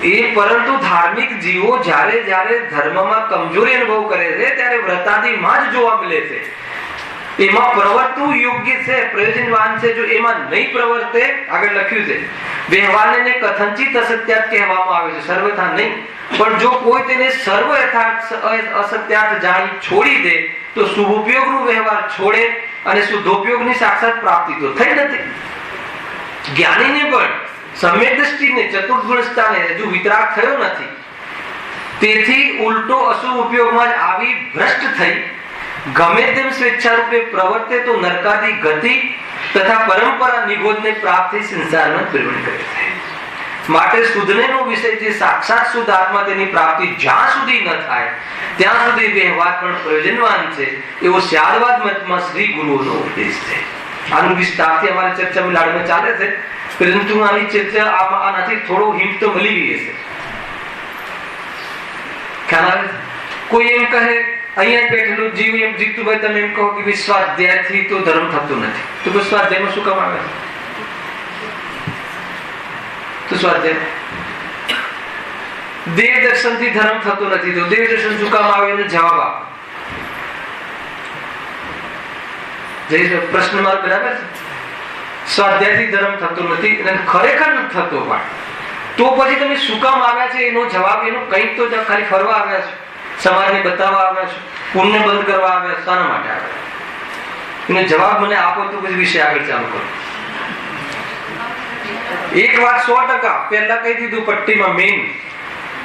એ, પરંતુ ધાર્મિક જીવો જ્યારે જ્યારે ધર્મમાં કમજોરી અનુભવ કરે છે ત્યારે વ્રતાદિમાં જ જોવા મળે છે. એમાં પ્રવર્તવું યોગ્ય છે, પ્રયોજનવાન છે. જો એમાં નહીં પ્રવર્તે, આગળ લખ્યું છે વ્યવહારને કથનચિત અસત્યાર્થ કહેવામાં આવે છે, સર્વથા નહીં. પણ જો કોઈ તેને સર્વ યથાર્થ અસત્યાર્થ જાણી છોડી દે તો શુભોપયોગનું વ્યવહાર છોડે અને શુદ્ધોપયોગની સાક્ષાત પ્રાપ્તિ તો થઈ નથી. જ્ઞાનીને પણ સમ્યક દ્રષ્ટિને, ચતુર્ગુણ સ્થાને હજુ વિતરાગ થયો નથી, તેથી ઉલટો અશુભ ઉપયોગમાં જ આવી ભ્રષ્ટ થઈ ગમે તેમ સ્વેચ્છારૂપે પ્રવર્તે તો નરકાદી ગતિ તથા પરંપરા નિગોદને પ્રાપ્ત થઈ સંસારમાં પ્રવૃત્તિ કરે છે. માટે શુદ્ધનેનો વિષય જે સાક્ષાત શુદ્ધ આત્મા તેની પ્રાપ્તિ જ્યાં સુધી ન થાય ત્યાં સુધી વ્યવહાર પણ પ્રયોજનવાન છે, એવો શ્યાદવાદ મતમાં શ્રી ગુરુઓનો ઉપદેશ છે. આનું વિસ્તારથી અમારી ચર્ચા લાડમાં ચાલે છે, પરંતુ આની ચર્ચા આનાથી થોડો હિંટ તો મળી ગઈ છે. ખ્યાલ આવે? કોઈ એમ કહે, અહીંયા બેઠેલું જીવ એમ, જીતુભાઈ તમે એમ કહો કે સ્વાધ્યાયથી તો ધર્મ થતું નથી, તો સ્વાધ્યાયમાં શું કામ આવે? તો સ્વાધ્યાય દેવ દર્શનથી ધર્મ થતું નથી, તો દેવ દર્શન શું કામ આવે? એને જવાબ આપો. જે પ્રશ્ન મારો બરાબર છે. સ્વાધ્યાયથી ધર્મ થતો નથી અને ખરેખર નથી થતો, પણ તો પછી તમે શું કામ આવ્યા છે એનો જવાબ, એનો કંઈક તો ખાલી ફરવા આવ્યા છો, સમાજને બતાવવા આવ્યા છો, પુણ્ય બંધ કરવા આવ્યા, શાના માટે આવ્યા? એનો જવાબ મને આપો તો પછી વિષય આગળ ચાલુ કરો. એક વાત 100% પહેલા કહી દીધું પટ્ટીમાં મેઇન,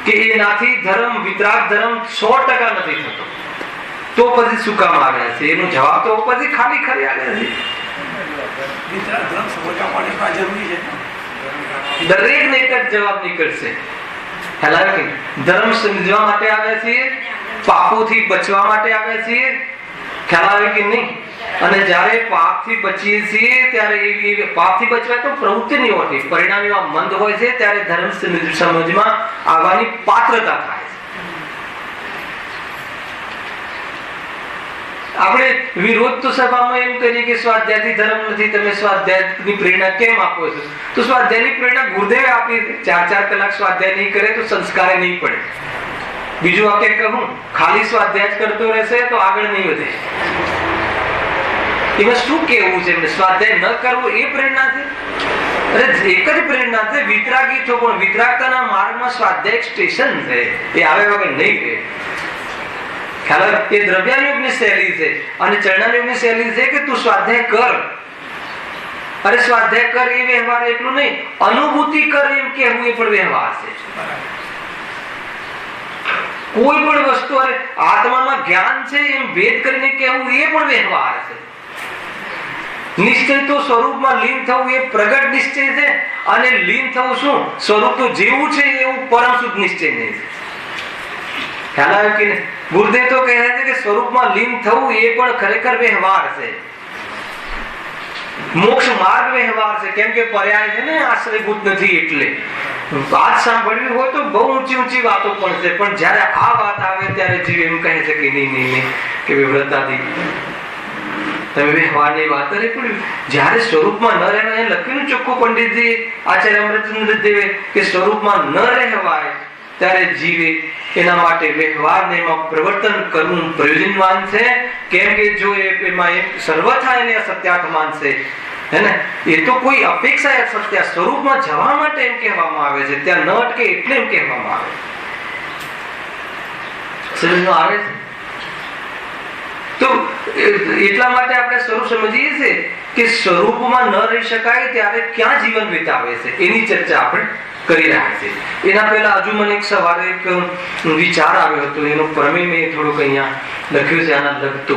કે એનાથી ધર્મ, વિતરાગ ધર્મ 100% નથી થતો, તો પછી શું કામ આવ્યા છે એનો જવાબ તો પછી ખાલી ખરી આવ્યા છે. દરેક ને એક જ જવાબ નીકળશે. ધર્મ સમજવા માટે આવ્યા છીએ, પાપોથી બચવા માટે આવ્યા છીએ, ખ્યાલ આવે કે નહીં? અને જ્યારે પાપથી બચીએ છીએ ત્યારે પાપથી બચવાય તો પ્રવૃત્તિ નહીં હોતી, પરિણામ એવા મંદ હોય છે, ત્યારે ધર્મ સમજમાં આવવાની પાત્રતા થાય. આપણે વિરોધ તો સભામાં એમ કહીએ કે સ્વાધ્યાયથી ધર્મ નથી, તમે સ્વાધ્યાયની પ્રેરણા કેમ આપો છો? તો સ્વાધ્યાયની પ્રેરણા ગુરુદેવે આપી. 4 કલાક સ્વાધ્યાય નહીં કરે તો સંસ્કારે નહીં પડે. બીજું વાક્ય કહું, ખાલી સ્વાધ્યાય જ કરતો રહેશે તો આગળ નહીં વધે. એમાં શું કેવું છે? સ્વાધ્યાય ન કરવું એ પ્રેરણા છે? અરે એક જ પ્રેરણા છે, વિતરાગી છો, પણ વિતરાગતાના માર્ગમાં સ્વાધ્યાય સ્ટેશન છે, એ આવે વગર નહીં રહે. એ દ્રવ્યાનુયોગની શૈલી છે અને ચરણાનુયોગની શૈલી છે કે તું સ્વાધ્યાય કર. અરે સ્વાધ્યાય કર એ વ્યવહાર એટલું નહીં, અનુભૂતિ કર એમ કહેવું એ પણ વ્યવહાર છે. કોઈ પણ વસ્તુ, અરે આત્મામાં જ્ઞાન છે એમ ભેદ કરીને કહેવું એ પણ વ્યવહાર છે. નિશ્ચય તો સ્વરૂપમાં લીન થવું એ પ્રગટ નિશ્ચય છે, અને લીન થવું શું? સ્વરૂપ તો જેવું છે એવું પરમ શુદ્ધ નિશ્ચય નહીં છે. ખ્યાલ આવ્યો કે નહીં? ગુરુદેવ તો કહે છે કે સ્વરૂપમાં લીન થવું એ પણ ખરેખર વ્યવહાર છે, મોક્ષ માર્ગ વ્યવહાર છે. કેમ કે પર્યાય છે ને, આશ્રયભૂત નથી. એટલે વાત સાંભળવી હોય તો બહુ ઊંચી ઊંચી વાતો પણ છે, પણ જયારે આ વાત આવે ત્યારે જીવ એમ કહે છે કે નહીં નહીં નહીં, કે વ્રતાથી તમે વ્યવહારની વાત કરે. પણ જયારે સ્વરૂપમાં ન રહેવાય, લખ્યું ચોખ્ખું પંડિતજી આચાર્ય અમૃતચંદ્ર દેવે કે સ્વરૂપમાં ન રહેવાય ત્યારે જીવે એના માટે વ્યવહારને એમાં પ્રવર્તન કરવું પ્રયોજનવાન છે. કેમ કે જો એમાં સર્વથા એને સત્યાર્થ માનશે, હે ને, એ તો કોઈ અપેક્ષા સત્ય સ્વરૂપમાં જવા માટે એમ કહેવામાં આવે છે, ત્યાં ન અટકે એટલે એમ કહેવામાં આવે. સમજમાં આવે છે? તો એટલા માટે આપણે સ્વરૂપ સમજીએ છીએ કે સ્વરૂપમાં ન રહી શકાય ત્યારે ક્યાં જીવન વિતાવે છે એની ચર્ચા આપણે કરી રહ્યા છે. એના પહેલા હજુ મને એક સવારે એક વિચાર આવ્યો હતો, એનો પ્રમેય મેં થોડુંક અહીંયા લખ્યું છે, આના લગતો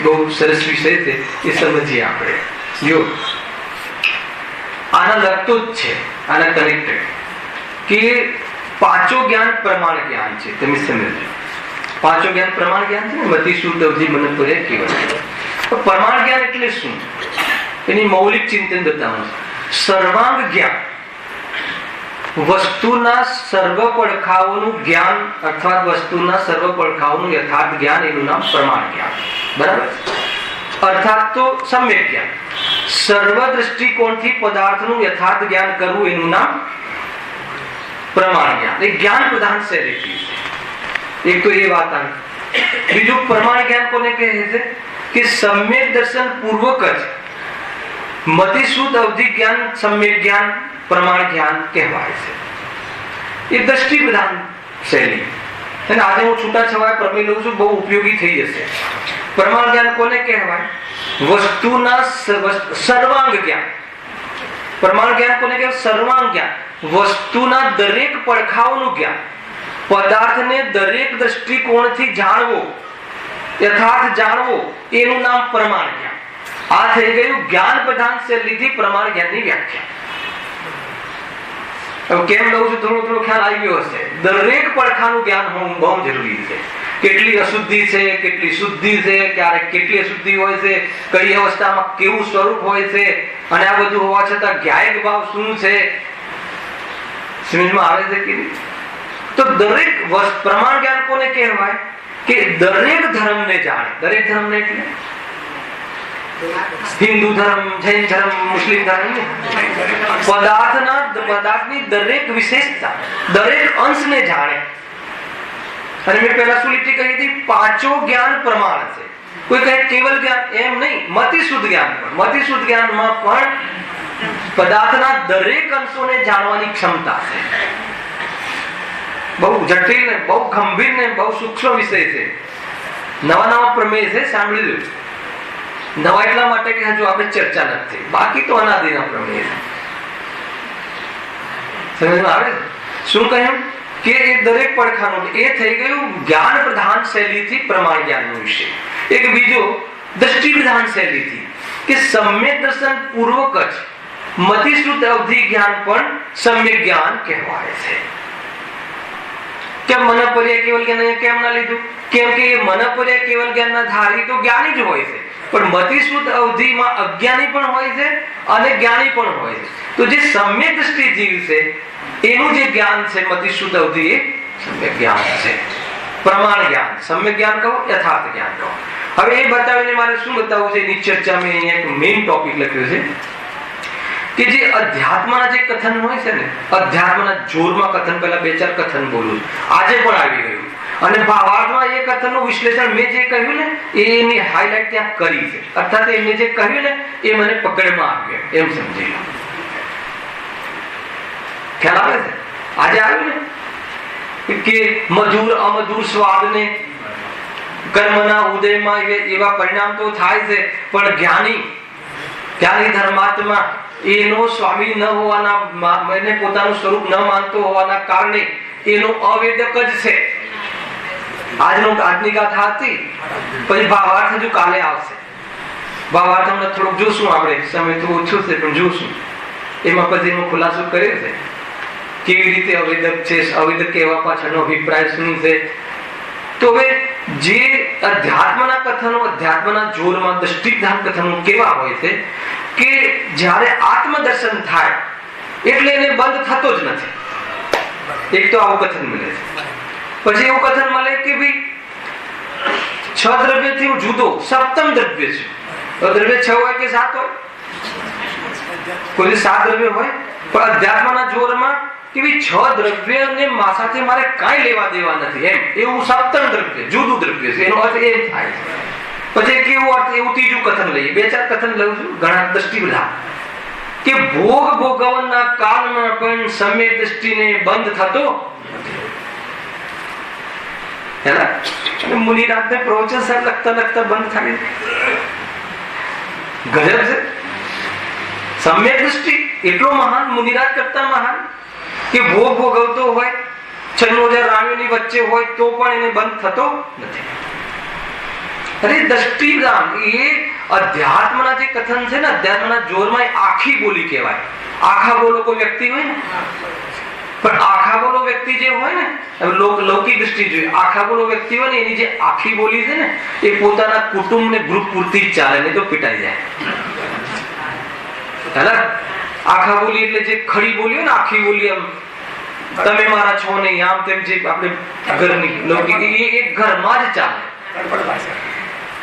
બહુ સરસ વિષય છે, એ સમજીએ આપણે. જો આના લગતો જ છે, આના કનેક્ટેડ, કે પાંચો જ્ઞાન પ્રમાણ જ્ઞાન છે. તમે સમજો, પાંચો જ્ઞાન પ્રમાણ જ્ઞાન છે ને, મતિ શુદ્ધ અવધિ મને પર્યા કહેવાય. પ્રમાણ જ્ઞાન એટલે શું? એની મૌલિક ચિંતન બતાવું. સર્વાંગ જ્ઞાન, વસ્તુના સર્વ પડખાઓનું જ્ઞાન, અર્થાત વસ્તુના સર્વ પડખાઓનું યથાર્થ જ્ઞાન, એનું નામ પ્રમાણ જ્ઞાન. બરાબર? અર્થાત તો સમ્યક જ્ઞાન. સર્વ દ્રષ્ટિકોણથી પદાર્થનું યથાર્થ જ્ઞાન કરવું એનું નામ પ્રમાણ જ્ઞાન. એ જ્ઞાન પ્રધાન શૈલી. એક તો એ વાત આવી. બીજું પ્રમાણ જ્ઞાન કોને કહે છે કે સમ્યક દર્શન પૂર્વક જ મતિશુદ્ધ અવધિ જ્ઞાન સમ્યક જ્ઞાન પ્રમાણ જ્ઞાન કહેવાય છે. એ દ્રષ્ટિ પ્રધાન શૈલી. અને આજે હું છૂટાછવાયા પ્રમેય લઉં છું, બહુ ઉપયોગી થઈ જશે. પ્રમાણ જ્ઞાન કોને કહેવાય? વસ્તુના સર્વાંગ જ્ઞાન. પ્રમાણ જ્ઞાન કોને કહેવાય? સર્વાંગ જ્ઞાન. વસ્તુના દરેક પડખાઓનું જ્ઞાન. પદાર્થને દરેક દ્રષ્ટિકોણથી જાણવો, યથાર્થ જાણવો, એનું નામ પ્રમાણ જ્ઞાન. આ થઈ ગયું જ્ઞાન પ્રધાન શૈલીથી પ્રમાણ જ્ઞાનની વ્યાખ્યા. કેમ લઉં છું થોડો ખ્યાલ આવી ગયો હશે. દરેક પડખાનું જ્ઞાન હોવું બહુ જરૂરી છે. કેટલી અશુદ્ધિ છે, કેટલી શુદ્ધિ છે, ક્યારેક કેટલી અશુદ્ધિ હોય છે, કઈ અવસ્થામાં કેવું સ્વરૂપ હોય છે, અને આ બધું હોવા છતાં જ્ઞાયક ભાવ શું છે, સમજમાં આવે છે કે નહીં? તો દરેક પ્રમાણ જ્ઞાન કોને કહેવાય કે દરેક ધર્મને જાણે. દરેક ધર્મને એટલે હિન્દુ ધર્મ, જૈન ધર્મ, મુસ્લિમ ધર્મ, પદાર્થની દરેક વિશેષતા, દરેક અંશને જાણે. અને મેં પહેલા શું લીટી કહી હતી? પાંચો જ્ઞાન પ્રમાણ છે. કોઈ કહે કેવલ જ્ઞાન, એમ નહીં. મતિશુદ્ધ જ્ઞાન પણ. મતિશુદ્ધ જ્ઞાનમાં પણ પદાર્થના દરેક અંશોને જાણવાની ક્ષમતા છે. બહુ જટિલ ને બહુ ગંભીર ને બહુ સૂક્ષ્મ વિષય છે. નવા પ્રમેય છે, સાંભળી લો. નવા એટલા માટે કે હજુ આપણે ચર્ચા નથી, બાકી તો અનાદિના પ્રમેય છે. સમજમાં આવે? શું કહ્યું કે એ દરેક પડખાનું એ થઈ ગયું જ્ઞાન પ્રધાન શૈલીથી પ્રમાણ જ્ઞાનનો વિષય. એક બીજો દ્રષ્ટિ પ્રધાન શૈલીથી કે સમ્યક દર્શન પૂર્વક જ મતિશુદ્ધ અવધિ જ્ઞાન પણ સમ્યક જ્ઞાન કહેવાય છે. કેમ મનપર્યાય કેવલ જ્ઞાન કેમ ના લીધું? કેમ કે એ મનપર્યાય કેવલ જ્ઞાનના ધારી તો જ્ઞાની જ હોય છે, પણ મતિશુદ્ધ અવધિમાં અજ્ઞાની પણ હોય છે અને જ્ઞાની પણ હોય છે. તો જે સમ્યક દ્રષ્ટિ જીવ છે એનું જે જ્ઞાન છે મતિશુદ્ધ અવધિ, એ સમ્યક જ્ઞાન છે. પ્રમાણ જ્ઞાન, સમ્યક જ્ઞાન કહો, યથાર્થ જ્ઞાન કહો. હવે એ બતાવીને મારે શું બતાવવું છે એની ચર્ચા મેં અહીંયા એક મેઇન ટોપિક લખ્યો છે કે જે અધ્યાત્મના જે કથન હોય છે ને, અધ્યાત્મના જોરમાં કથન, પહેલા 2-4 કથન બોલું, આજે પણ આવી ગયું. અને ભાવાર્થમાં એ કથનનું વિશ્લેષણ મેં જે કહ્યું ને એની હાઇલાઇટ ત્યાં કરી છે. અર્થાત એમને જે કહ્યું ને એ મને પકડમાં આવ્યું, એમ સમજી લો. ખ્યાલ આવે છે? આજે આવ્યું ને કે મધુર અમધુર સ્વાદને કર્મના ઉદયમાં એવા પરિણામ તો થાય છે, પણ જ્ઞાની ધર્માત્મા એનો સ્વામી ન હોવાના, એને પોતાનું સ્વરૂપ ન માનતો હોવાના કારણે એનો અવેદક જ છે. આજની ગાથા હતી, પછી ભાવાર્થ હજુ કાલે આવશે. ભાવાર્થ હમણાં થોડુંક જોશું, આપણે સમય તો ઓછો છે પણ જોશું. એમાં પછી એનો ખુલાસો કર્યો છે કેવી રીતે અવેદક છે, અવેદક કહેવા પાછળનો અભિપ્રાય શું છે. તો હવે જે અધ્યાત્મના કથનો, અધ્યાત્મના જોરમાં દ્રષ્ટિધાન કથનો કેવા હોય છે કે જ્યારે આત્મદર્શન થાય એટલે એને બંધ થતો જ નથી. એક તો આવું કથન મળે છે. પછી એવું કથન મળે કે ભાઈ 6 દ્રવ્યથી હું જુદો સપ્તમ દ્રવ્ય છે. તો દ્રવ્ય 6 હોય કે 7 હોય? કોઈ 7 દ્રવ્ય હોય, પણ અધ્યાત્મના જોરમાં કે ભાઈ 6 દ્રવ્યને સાથે મારે કાંઈ લેવા દેવા નથી, એમ એવું સપ્તમ દ્રવ્ય, જુદું દ્રવ્ય છે. એનો અર્થ એ થાય. પછી કેવું અર્થ? એવું ત્રીજું કથન લઈએ, 2-4 કથન લઉં છું, ઘણા દ્રષ્ટિ બધા કે ભોગ ભોગવનના કાળમાં પણ સમ્યક દ્રષ્ટિને બંધ થતો મુનિરાજને પ્રવચન સાહેબ લખતા બંધ થાય. ગજબ છે. સમ્યક દ્રષ્ટિ એટલો મહાન, મુનિરાજ કરતા મહાન કે ભોગ ભોગવતો હોય, 96,000 રાણીઓની વચ્ચે હોય તો પણ એને બંધ થતો નથી. અરે દ્રષ્ટિદાન એ અધ્યાત્મના જે કથન છે ને, અધ્યાત્મના જોરમાં આખી બોલી કહેવાય. આખા બોલો કોઈ વ્યક્તિ હોય ને, પણ આખા બોલો વ્યક્તિ જે હોય ને, લૌકિક દ્રષ્ટિ જોઈએ, આખા બોલો વ્યક્તિ હોય ને એની જે આખી બોલી છે ને એ પોતાના કુટુંબ ને ગ્રુપ પૂરતી જ ચાલે, નહીં તો પીટાઈ જાય. આખા બોલી એટલે જે ખડી બોલી ને, આખી બોલી એમ તમે મારા છો નહીં, આમ તેમ જે આપણે ઘરની લૌકિક, એ એક ઘરમાં જ ચાલે.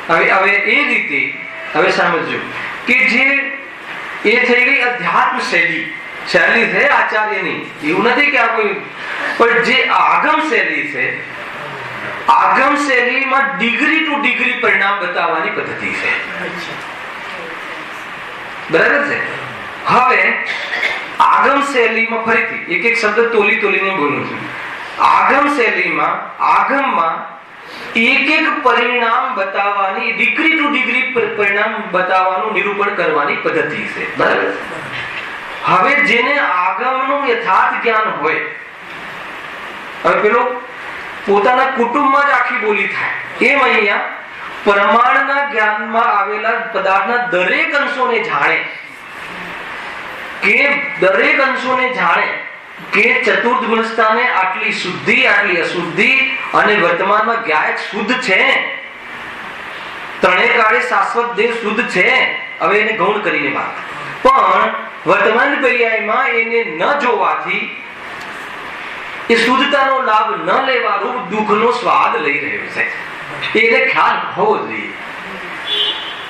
હવે એ રીતે હવે સમજો કે જે એ થઈ ગઈ અધ્યાત્મ શૈલી છે આચાર્યની, એવું નથી કે આ કોઈ, પણ જે આગમ શૈલી છે, આગમ શૈલીમાં ડિગ્રી ટુ ડિગ્રી પરિણામ બતાવવાની પદ્ધતિ છે. બરાબર છે. હવે આગમ શૈલીમાં ફરીથી એક એક શબ્દ તોલીને બોલું છું. આગમ શૈલીમાં આગમમાં એક એક પરિણામ બતાવવાની, ડિગ્રી ટુ ડિગ્રી પરિણામ બતાવવાનું નિરૂપણ કરવાની પદ્ધતિ છે. બરાબર. હવે જેને આગમનું યથાર્થ જ્ઞાન હોય, હવે પેલો પોતાના કુટુંબમાં જ આખી બોલી થાય, એમ અહીંયા પ્રમાણના જ્ઞાનમાં આવેલા પદાર્થના દરેક અંશોને જાણે, કે દરેક અંશોને જાણે કે ચતુર્થ ગુણસ્થાને આટલી શુદ્ધિ, આટલી અશુદ્ધિ, અને વર્તમાનમાં ગાયક શુદ્ધ છે, ત્રણેય કાળે શાશ્વત દેવ શુદ્ધ છે. હવે એને ગૌણ કરીને વાત, પણ વર્તમાન પર્યાયમાં એને ન જોવાથી એ શુદ્ધતાનો લાભ ન લેવા રૂપ દુઃખનો સ્વાદ લઈ રહ્યો છે. એને ખ્યાલ હોવો જોઈએ.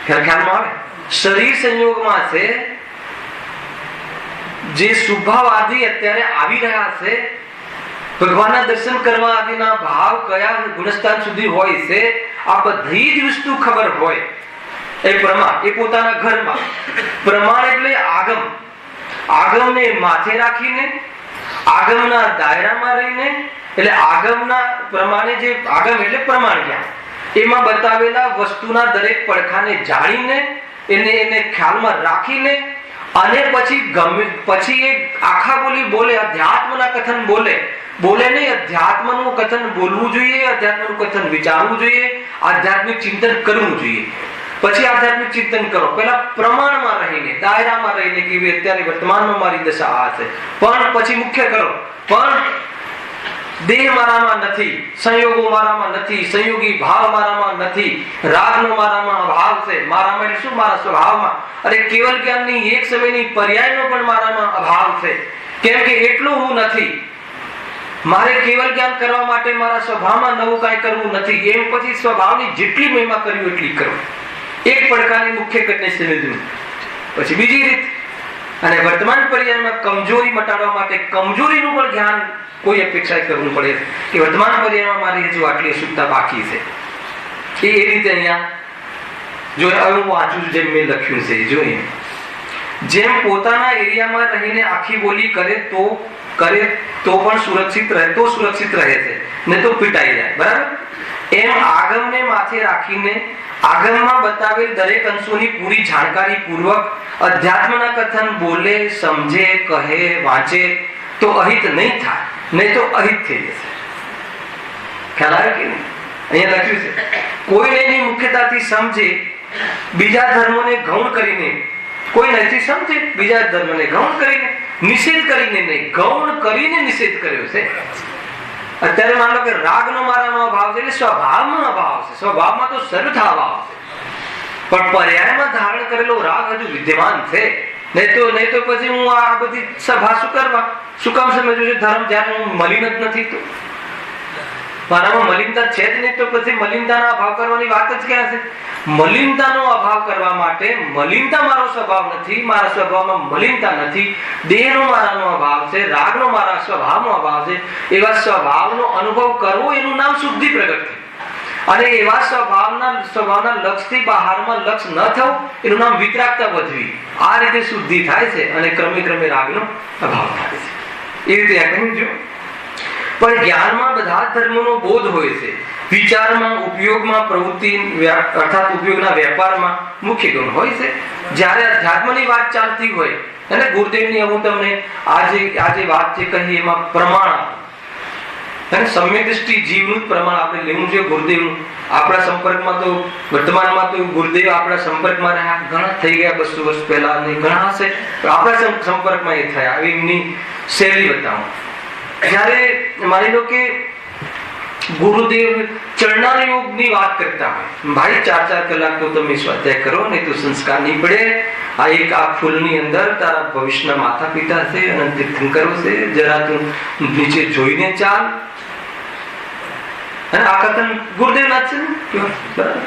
ખ્યાલમાં આવે. શરીર સંયોગમાં છે જે શુભાવાદી અત્યારે આવી રહ્યા છે, ભગવાનના દર્શન કરવા આદિના ભાવ કયા ગુણસ્થાન સુધી હોય છે, આ બધી જ વસ્તુ ખબર હોય. એ પ્રમાણ, એ પોતાના ઘરમાં પ્રમાણ એટલે આગમ, આગમને માથે રાખીને, આગમના દાયરામાં રહીને, એટલે આગમના પ્રમાણે, જે આગમ એટલે પ્રમાણ જ્ઞાન, એમાં બતાવેલા વસ્તુના દરેક પડખાને જાણીને, એને ખ્યાલમાં રાખીને, અને પછી એ આખા બોલે, અધ્યાત્મના કથન બોલે નહીં, અધ્યાત્મનું કથન બોલવું જોઈએ, અધ્યાત્મનું કથન વિચારવું જોઈએ, આધ્યાત્મિક ચિંતન કરવું જોઈએ. પછી આધ્યાત્મિક ચિંતન કરો, પેલા પ્રમાણમાં રહીને, દાયરામાં રહીને, કે અત્યારે વર્તમાનમાં મારી દશા આ છે, પણ પછી મુખ્ય કરો, પણ દેહ મારામાં નથી, સંયોગો મારામાં નથી, સંયોગી ભાવ મારામાં નથી, રાગનો મારામાં અભાવ છે. મારામાં એટલે શું? મારા સ્વભાવમાં. અરે કેવલ જ્ઞાનની એક સમયની પર્યાયનો પણ મારામાં અભાવ છે. કેમ કે એટલું હું નથી. મારે કેવલ જ્ઞાન કરવા માટે મારા સ્વભાવમાં નવું કાંઈ કરવું નથી. એમ પછી સ્વભાવની જેટલી મહિમા કરવી એટલી કરવું. એક પડકારની મુખ્ય કટને સમજવું. પછી બીજી રીત, અને વર્તમાન પર્યાયમાં કમજોરી મટાડવા માટે કમજોરીનું પણ જ્ઞાન કોઈ અપેક્ષા કરવું પડે કે વર્તમાન પર્યાયમાં મારી હજુ આટલી અશુદ્ધતા બાકી છે. એ રીતે અહીંયા જો હું વાંચું છું, જેમ મેં લખ્યું છે, જોઈએ જેમ પોતાના એરિયામાં રહીને આખી બોલી કરે તો પણ સુરક્ષિત રહે, તો સુરક્ષિત રહે છે, ને તો પીટાઈ જાય. બરાબર. એમ આગમને માથે રાખીને આગમમાં બતાવેલ દરેક અંશોની પૂરી જાણકારી પૂર્વક અધ્યાત્મના કથન બોલે, સમજે, કહે, વાંચે તો અહિત નહીં થાય, નહીં તો અહિત થઈ જશે. ખ્યાલ આવે કે નહીં? અહીંયા લખ્યું છે, કોઈને એની મુખ્યતાથી સમજે, બીજા ધર્મોને ગૌણ કરીને, કોઈ નથી સમજે, બીજા ધર્મને ગૌણ કરીને, નિષેધ કરીને નહીં, ગૌણ કરીને નિષેધ કર્યો છે. અત્યારે માનો કે રાગનો મારામાં અભાવ છે, એટલે સ્વભાવમાં અભાવ છે. સ્વભાવમાં તો સર્વથા અભાવ છે, પણ પર્યાયમાં ધારણ કરેલો રાગ હજુ વિદ્યમાન છે. નહીં તો પછી હું આ બધી સભા શું કરવા, શું કામ સમજવું છે ધર્મ, જ્યારે હું મલિન જ નથી, તો મારામાં મલિનતા છે જ નહીં, તો પછી મલિનતાનો અભાવ કરવાની વાત જ ક્યાં છે? મલિનતાનો અભાવ કરવા માટે, મલિનતા મારો સ્વભાવ નથી, મારા સ્વભાવમાં મલિનતા નથી, દેહનો મારાનો અભાવ છે, રાગનો મારા સ્વભાવનો અભાવ છે. એવા સ્વભાવનો અનુભવ કરવો, એનું નામ શુદ્ધિ પ્રગટ થઈ. અને એવા સ્વભાવના લક્ષથી બહારમાં લક્ષ ન થવું, એનું નામ વિતરાગતા વધવી. આ રીતે શુદ્ધિ થાય છે, અને ક્રમે રાગનો અભાવ થાય છે. એ રીતે આ કહ્યું. જો પણ જ્ઞાનમાં બધા ધર્મોનો બોધ હોય છે. વિચારમાં, ઉપયોગમાં, પ્રવૃત્તિ અર્થાત ઉપયોગના વેપારમાં મુખ્ય ગુણ હોય છે. જ્યારે અધ્યાત્મની વાત ચાલતી હોય, અને ગુરુદેવની હું તમને આજે વાત જે કહી એમાં પ્રમાણ આપું, અને સમ્યક દ્રષ્ટિ જીવનું જ પ્રમાણ આપણે લેવું જોઈએ. ગુરુદેવનું આપણા સંપર્કમાં તો વર્તમાનમાં તો ગુરુદેવ આપણા સંપર્કમાં રહ્યા ઘણા થઈ ગયા, 200 વર્ષ પહેલા ઘણા હશે, આપણા સંપર્કમાં એ થયા. એમની શૈલી બતાવું. જ્યારે માની લો કે ગુરુદેવ ચરણાર યોગની વાત કરતા હોય, ભાઈ 4 કલાક તો તમે સ્વાધ્યાય કરો, નહીં તો સંસ્કાર નહીં પડે. આ ફૂલની અંદર તારા ભવિષ્યના માતા પિતા છે, અને તીર્થંકરો છે, જરા તું નીચે જોઈને ચાલ. અને આ કથન ગુરુદેવ ના છે ને, બરાબર.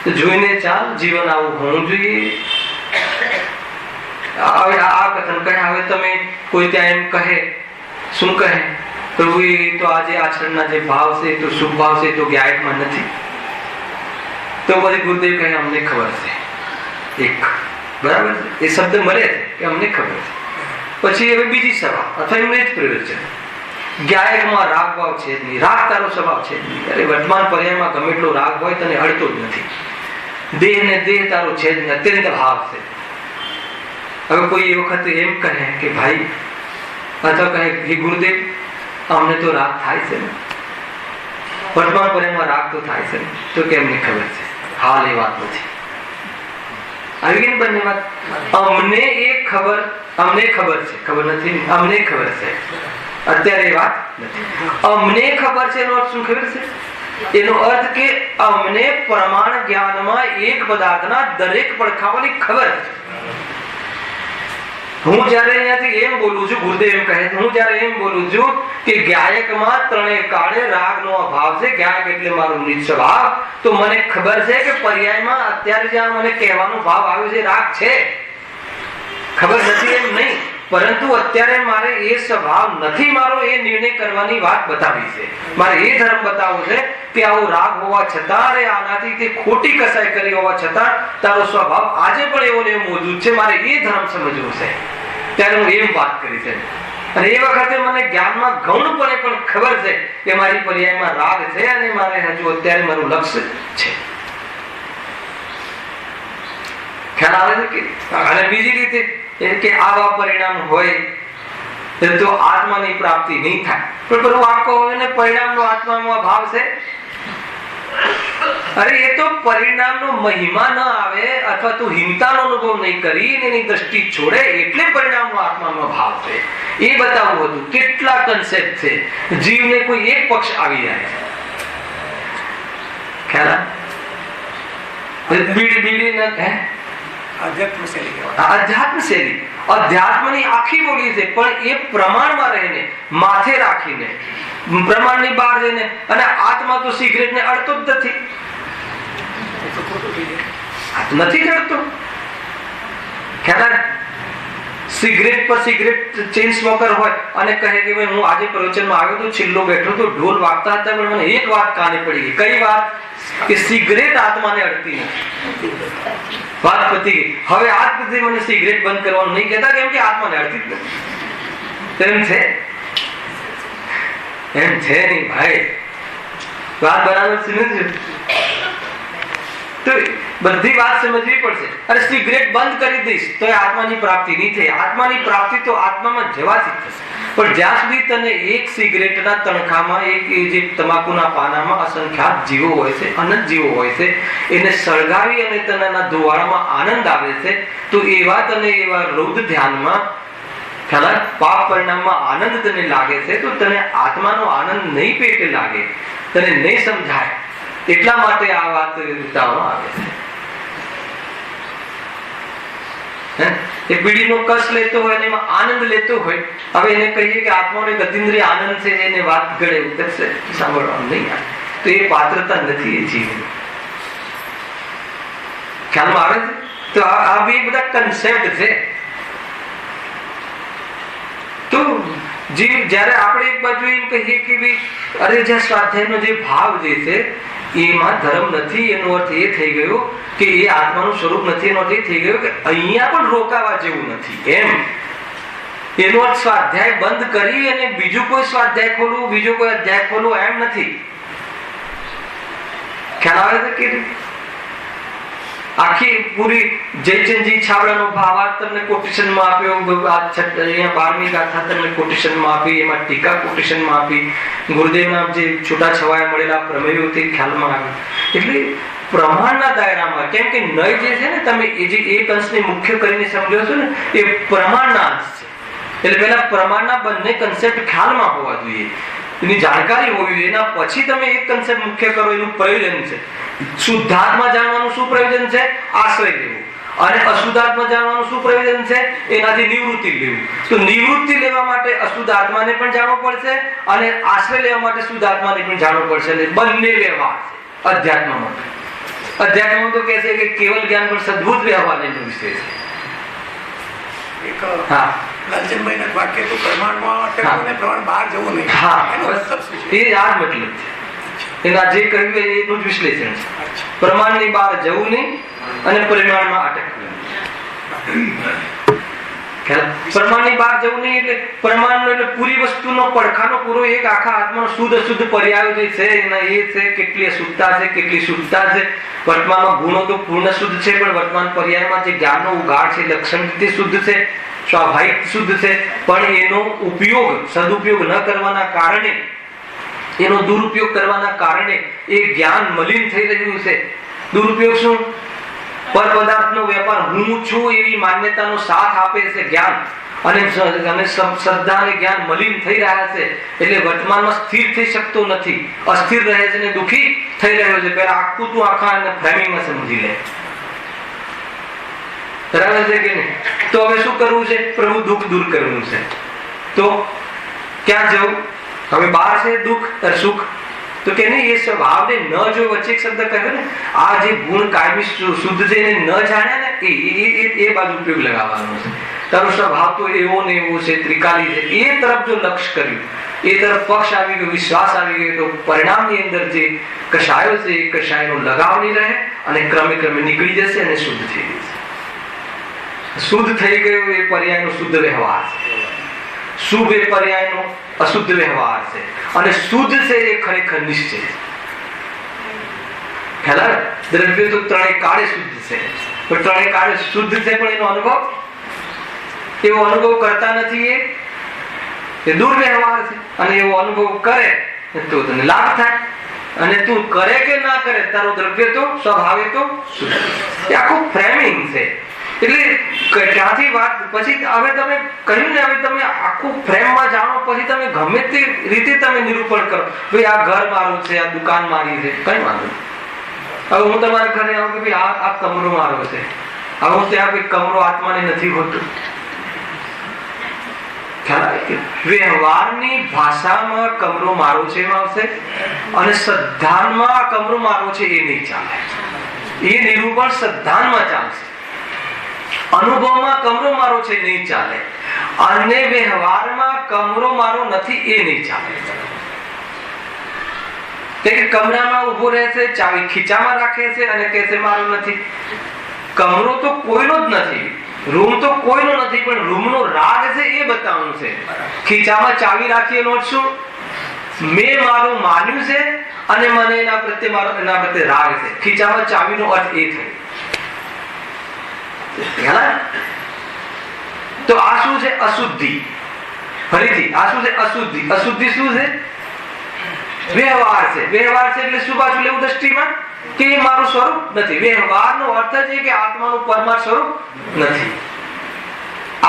જોઈને ચાલ, જીવન આવું હોવું જોઈએ. હવે આ કથન કહે, હવે તમે કોઈ ત્યાં એમ કહે, શું કહે, પ્રભુ એ તો આજે આચરણના જે ભાવ છે તો શુભ ભાવ છે તો ગાયકમાં નથી. તો પછી ગુરુદેવ કહે અમને ખબર છે, એક બરાબર એ શબ્દ મળે છે કે અમને ખબર છે. પછી હવે બીજી સભા અથવા એમને જ પ્રયોજન, ગાયકમાં રાગ ભાવ છે જ નહીં, રાગ તારો સ્વભાવ છે જ નહીં. અરે વર્તમાન પર્યાયમાં ગમે એટલો રાગ હોય તને અડતો જ નથી. દેહ ને દેહ તારો છે જ નહીં, અત્યંત ભાવ છે. હવે કોઈ એ વખતે એમ કહે કે ભાઈ, અથવા કહે કે ગુરુદેવ અમને તો રાગ થાય છે ને, વર્તમાન પર્યાયમાં રાગ તો થાય છે ને, તો કેમને ખબર છે? હાલ એ વાત નથી. આવી ગઈ ને બંને વાત. અમને એ ખબર, અમને ખબર છે, ખબર નથી, અમને ખબર છે. અત્યારે એ વાત નથી. અમને ખબર છે એનો અર્થ શું ખબર છે? એનો અર્થ કે અમને પ્રમાણ જ્ઞાનમાં એક પદાર્થના દરેક પડખાવાની ખબર છે. હું જયારે અહીંયાથી એમ બોલું છું, ગુરુદેવ એમ કહે છે, હું જયારે એમ બોલું છું કે ગાયકમાં ત્રણેય કાળે રાગનો અભાવ છે, ગાયક એટલે મારો નિજ સ્વભાવ, તો મને ખબર છે કે પર્યાયમાં અત્યારે જ્યાં મને કહેવાનો ભાવ આવ્યો છે રાગ છે. ખબર નથી એમ નહીં, પરંતુ અત્યારે મારે એ સ્વભાવ નથી મારો, એ નિર્ણય કરવાની વાત બતાવી છે. મારે એ ધર્મ બતાવવો છે કે આવો રાગ હોવા છતાં, અરે આનાથી તે ખોટી કસાઈ કરી હોવા છતાં તારો સ્વભાવ આજે પણ એવો ને એવો મોજૂદ છે. મારે એ ધર્મ સમજવું છે. ત્યારે હું એમ વાત કરી છે. અને એ વખતે મને જ્ઞાનમાં ગૌણપણે પણ ખબર છે કે મારી પર્યાયમાં રાગ છે અને મારે હજુ અત્યારે મારું લક્ષ્ય છે. ખ્યાલ આવે છે કે? અને બીજી રીતે કે આવા પરિણામ હોય તો આત્માની પ્રાપ્તિ નહીં થાય. પણ વાક્ય હોય ને પરિણામનો આત્મામાં ભાવ છે. અરે એ તો પરિણામનો મહિમા ન આવે અથવા તું હિંમતાનો અનુભવ નહીં કરી એની દ્રષ્ટિ છોડે એટલે પરિણામનો આત્મામાં ભાવ છે. એ બતાવવું હતું. કેટલા કન્સેપ્ટ છે. જીવને કોઈ એક પક્ષ આવી જાય છે. ખ્યાલ બીડી ન હે અધ્યાત્મ શૈલી, અધ્યાત્મની આખી બોલી છે, પણ એ પ્રમાણમાં રહીને, માથે રાખીને, પ્રમાણની બહાર જઈને. અને આત્મા તો સિગરેટને અડતો જ નથી ચડતો. ખ્યાલ? સિગરેટ પર સિગરેટ ચેઇન સ્મોકર હોય અને કહે કે ભાઈ હું આજે પ્રવચનમાં આવ્યો તો છેલ્લો બેઠો તો ઢોલ વાગતા હતા, પણ મને એક વાત કાને પડી ગઈ. કઈ વાત? કે સિગરેટ આત્માને અડતી નથી. વાત પતી ગઈ. હવે આજ સુધી મને સિગરેટ બંધ કરવાનું નહીં કહેતા, કેમ કે આત્માને અડતી જ નથી. એમ છે? એમ છે નહીં ભાઈ. વાત બરાબર સમજ. તો બધી વાત સમજવી પડશે. અરે સિગરેટ બંધ કરી દઈશ તો આત્માની પ્રાપ્તિ નહીં થાય. આત્માની પ્રાપ્તિ તો આત્મામાં જવાથી થશે. પણ જ્યાં સુધી તને એક સિગરેટના તણખામાં, એક જે તમાકુના પાનામાં અસંખ્યાત જીવો હોય છે, અનંત જીવો હોય છે, એને સળગાવી અને તના ધુવાળામાં આનંદ આવે છે, તો એવા તને એવા રૌદ્ર ધ્યાનમાં પાપ પરિણામમાં આનંદ તને લાગે છે, તો તને આત્માનો આનંદ નહીં પેટે લાગે, તને નહીં સમજાય. એટલા માટે આ વાત બતાવવામાં આવે છે. એ બીડીનો કસ લેતો હોય અને એમાં આનંદ લેતો હોય. હવે એને કહીએ કે આત્માનો ગતિન્દ્રિય આનંદ છે, એને વાત ગળે ઉતરશે, સાંભળવાનું નહીં આવે. તો એ પાત્રતા નથી એ જીવની. ખ્યાલમાં આવે છે? તો આ બે બધા કન્સેપ્ટ છે. તો જીવ જયારે આપણે એક બાજુ એમ કહીએ કે ભાઈ અરે જે સ્વાધ્યાયનો જે ભાવ જે છે એમાં ધર્મ નથી, એનો અર્થ એ થઈ ગયો કે એ આત્માનું સ્વરૂપ નથી. એનો અર્થ એ થઈ ગયો કે અહીંયા પણ રોકાવા જેવું નથી. એમ એનો અર્થ સ્વાધ્યાય બંધ કરી અને બીજું કોઈ સ્વાધ્યાય ખોલવું, બીજો કોઈ અધ્યાય ખોલવું એમ નથી. ખ્યાલ આવે છે કે આખી પૂરી જયચંદજી છાવડાનો ભાવાર્થ તમને કોટેશનમાં આપ્યો. અહીંયા 12મી ગાથા તમને કોટેશનમાં આપી, એમાં ટીકા કોટેશનમાં આપી, ગુરુદેવના જે છૂટા છવાયા મળેલા પ્રમેયોથી ખ્યાલમાં આવ્યું. એટલે પ્રમાણના દાયરામાં, કેમ કે નય જે છે ને, તમે એ જે એક અંશને મુખ્ય કરીને સમજો છો ને, એ પ્રમાણના અંશ છે. એટલે પહેલા પ્રમાણના બંને કન્સેપ્ટ ખ્યાલમાં હોવા જોઈએ, એની જાણકારી હોવી જોઈએ. એના પછી તમે એક કન્સેપ્ટ મુખ્ય કરો, એનું પ્રયોજન છે. શુદ્ધાત્મા જાણવાનું શું પ્રયોજન છે? આશ્રય લેવું. અને અશુદ્ધાત્મા જાણવાનું શું પ્રયોજન છે? એનાથી નિવૃત્તિ લેવું. તો નિવૃત્તિ લેવા માટે અશુદ્ધ આત્માને પણ જાણવું પડશે અને આશ્રય લેવા માટે શુદ્ધ આત્માને પણ જાણવું પડશે. બંને વ્યવહાર છે અધ્યાત્મ માટે. અધ્યાત્મ તો કહે છે કે કેવલ જ્ઞાન પણ સદભૂત વ્યવહારનો વિષય છે. એક લાલચંદભાઈના વાક્ય તો પ્રમાણમાં અટકવું ને પ્રમાણ બહાર જવું નહીં. એનો મતલબ શું છે? એ આ જ મતલબ છે. એના જે કહ્યું એનું જ વિશ્લેષણ છે. પ્રમાણની બહાર જવું નહીં અને પરિમાણમાં અટકવું. પ્રમાણની બહાર જવું નહીં એટલે પ્રમાણનો એટલે પૂરી વસ્તુનો પડખાનો પૂરો એક આખા આત્માનો શુદ્ધ અશુદ્ધ પર્યાયો જે છે એના એ છે કેટલી અશુદ્ધતા છે કેટલી શુદ્ધતા છે. વર્તમાનમાં ગુણો તો પૂર્ણ શુદ્ધ છે, પણ વર્તમાન પર્યાયમાં જે જ્ઞાનનો ઉગાડ છે લક્ષણ રીતે શુદ્ધ છે, સ્વાભાવિક શુદ્ધ છે, પણ એનો ઉપયોગ સદુપયોગ ન કરવાના કારણે, એનો દુરુપયોગ કરવાના કારણે એ જ્ઞાન મલિન થઈ રહ્યું છે. દુરુપયોગ શું? પર પદાર્થનો વેપાર હું છું એવી માન્યતાનો સાથ આપે છે જ્ઞાન, અને શ્રદ્ધા અને જ્ઞાન મલિન થઈ રહ્યા છે એટલે વર્તમાનમાં સ્થિર થઈ શકતો નથી, અસ્થિર રહે છે અને દુઃખી થઈ રહ્યો છે. પહેલા આખું તું આખા ફ્રેમિંગમાં સમજી લે. બરાબર છે કે નહીં? તો હવે શું કરવું છે? પ્રભુ દુઃખ દૂર કરવું છે. તો ક્યાં જવું? હવે બહાર છે દુઃખ અને સુખ, તો કે નહીં એ સ્વભાવને ન જો વચ્ચે એક શબ્દ કહ્યો ને, આ જે ગુણ કાયમી શુદ્ધ છે એને ન જાણ્યા ને એ બાજુ ઉપયોગ લગાવવાનો છે. તારો સ્વભાવ તો એવો ને એવો છે, ત્રિકાલી છે, એ તરફ જો લક્ષ્ય કર્યું, એ તરફ પક્ષ આવી ગયો, વિશ્વાસ આવી ગયો, તો પરિણામની અંદર જે કષાયો છે એ કષાયનો લગાવ નહીં રહે અને ક્રમે ક્રમે નીકળી જશે અને શુદ્ધ થઈ જશે. શુદ્ધ થઈ ગયો એ પર્યાયનો શુદ્ધ વ્યવહાર છે, શુભ એ પર્યાયનો અશુદ્ધ વ્યવહાર છે, અને શુદ્ધ છે એ ખરેખર નિશ્ચય છે. ખ્યાલ? દ્રવ્ય તો ત્રણેય કાળે શુદ્ધ છે, પણ ત્રણેય કાળે શુદ્ધ છે, પણ એનો અનુભવ એવો અનુભવ કરતા નથી. એ દુર્વ્યવહાર છે, અને એવો અનુભવ કરે તો તને લાભ થાય, અને તું કરે કે ના કરે તારો દ્રવ્ય તો સ્વભાવે તો શુદ્ધ. એ આખું ફ્રેમિંગ છે. એટલે ત્યાંથી વાત પછી હવે તમે કહ્યું ને, હવે તમે આખું ફ્રેમમાં જાણો પછી તમે ગમે તે રીતે તમે નિરૂપણ કરો, ભાઈ આ ઘર મારું છે, આ દુકાન મારી છે, કઈ વાંધો નહીં. હવે હું તમારા ઘરે આવું કે ભાઈ આ કમરો મારો છે, હવે હું ત્યાં ભાઈ કમરો આત્માને નથી હોતું. વ્યવહારની ભાષામાં કમરો મારો છે એમ આવશે, અને શ્રદ્ધાનમાં કમરો મારો છે એ નહીં ચાલે. એ નિરૂપણ શ્રદ્ધાનમાં ચાલશે. અનુભવમાં કમરો મારો છે નહીં ચાલે, અને વ્યવહારમાં કમરો મારો નથી એ નહીં ચાલે. કમરામાં ઉભો રહે છે, ચાવી ખીચામાં રાખે છે અને કહે છે મારો નથી. કમરો તો કોઈનો જ નથી, રૂમ તો કોઈનો નથી, પણ રૂમનો રાગ છે એ બતાવવાનું છે. ખીચામાં ચાવી રાખી એનો શું? મેં મારું માન્યું છે અને મને એના પ્રત્યે રાગ છે. ખીચામાં ચાવીનો અર્થ એ થયો. તો આ શું છે? અશુદ્ધિ. ફરીથી આ શું છે? અશુદ્ધિ. અશુદ્ધિ શું છે? વ્યવહાર છે. વ્યવહાર છે એટલે શું પાછું લેવું દ્રષ્ટિમાં? કે એ મારું સ્વરૂપ નથી. વ્યવહારનો અર્થ છે કે આત્માનું પરમાર્થ સ્વરૂપ નથી.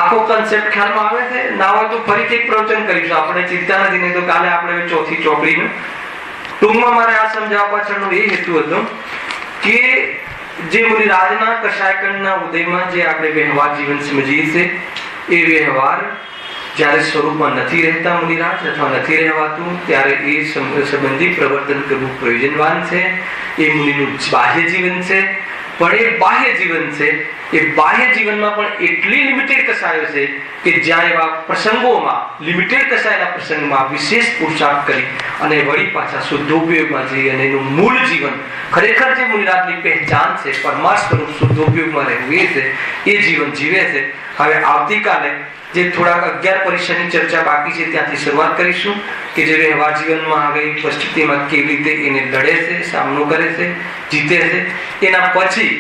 આખો કન્સેપ્ટ ખ્યાલમાં આવે છે? ના હોય તો ફરીથી એક પ્રવચન કરીશું આપણે, ચિંતા નથી. નહીં તો કાલે આપણે ચોથી ચોપડીનું ટૂંકમાં મારે આ સમજાવવા પાછળનો એ હેતુ હતો કે જે મુનિરાજના કષાયકણના ઉદયમાં જે આપણે વ્યવહાર જીવન સમજીએ છીએ, એ વ્યવહાર જ્યારે સ્વરૂપમાં નથી રહેતા મુનિરાજ, અથવા નથી રહેવાતું, ત્યારે એ સંબંધી પ્રવર્તન કરવું પ્રયોજનવાન છે. એ મુનિનું બાહ્ય જીવન છે. પણ એ બાહ્ય જીવન છે, એ બાહ્ય જીવનમાં પણ એટલી લિમિટેડ કસાયો છે કે જ્યાં એવા પ્રસંગોમાં, લિમિટેડ કસાયેલા પ્રસંગમાં વિશેષ પુરુષાર્થ કરી અને વળી પાછા શુદ્ધોપયોગમાં જઈ અને એનું મૂળ જીવન, ખરેખર જે મુનિરાજની પહેચાન છે, પરમાર્થ સ્વરૂપ શુદ્ધોપયોગમાં રહેવું એ છે, એ જીવન જીવે છે. હવે આવતીકાલે જે થોડાક 11 પરિચયની ચર્ચા બાકી છે ત્યાંથી શરૂઆત કરીશું કે જે વ્યવહાર જીવનમાં હવે પરિસ્થિતિમાં કેવી રીતે એને લડે છે, સામનો કરે છે, જીતે છે. એના પછી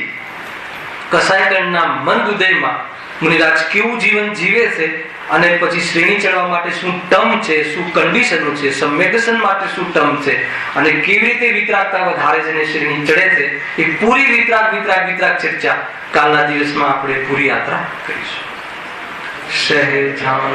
કસાયકણના મંદ ઉદયમાં મુનિરાજ કેવું જીવન જીવે છે, અને પછી શ્રેણી ચડવા માટે શું ટર્મ છે, શું કન્ડિશનો છે, સમ્યગસન માટે શું ટર્મ છે, અને કેવી રીતે વિતરાગતા વધારે છે અને શ્રેણી ચડે છે, એ પૂરી વિતરાગ ચર્ચા કાલના દિવસમાં આપણે પૂરી યાત્રા કરીશું. સહેજાન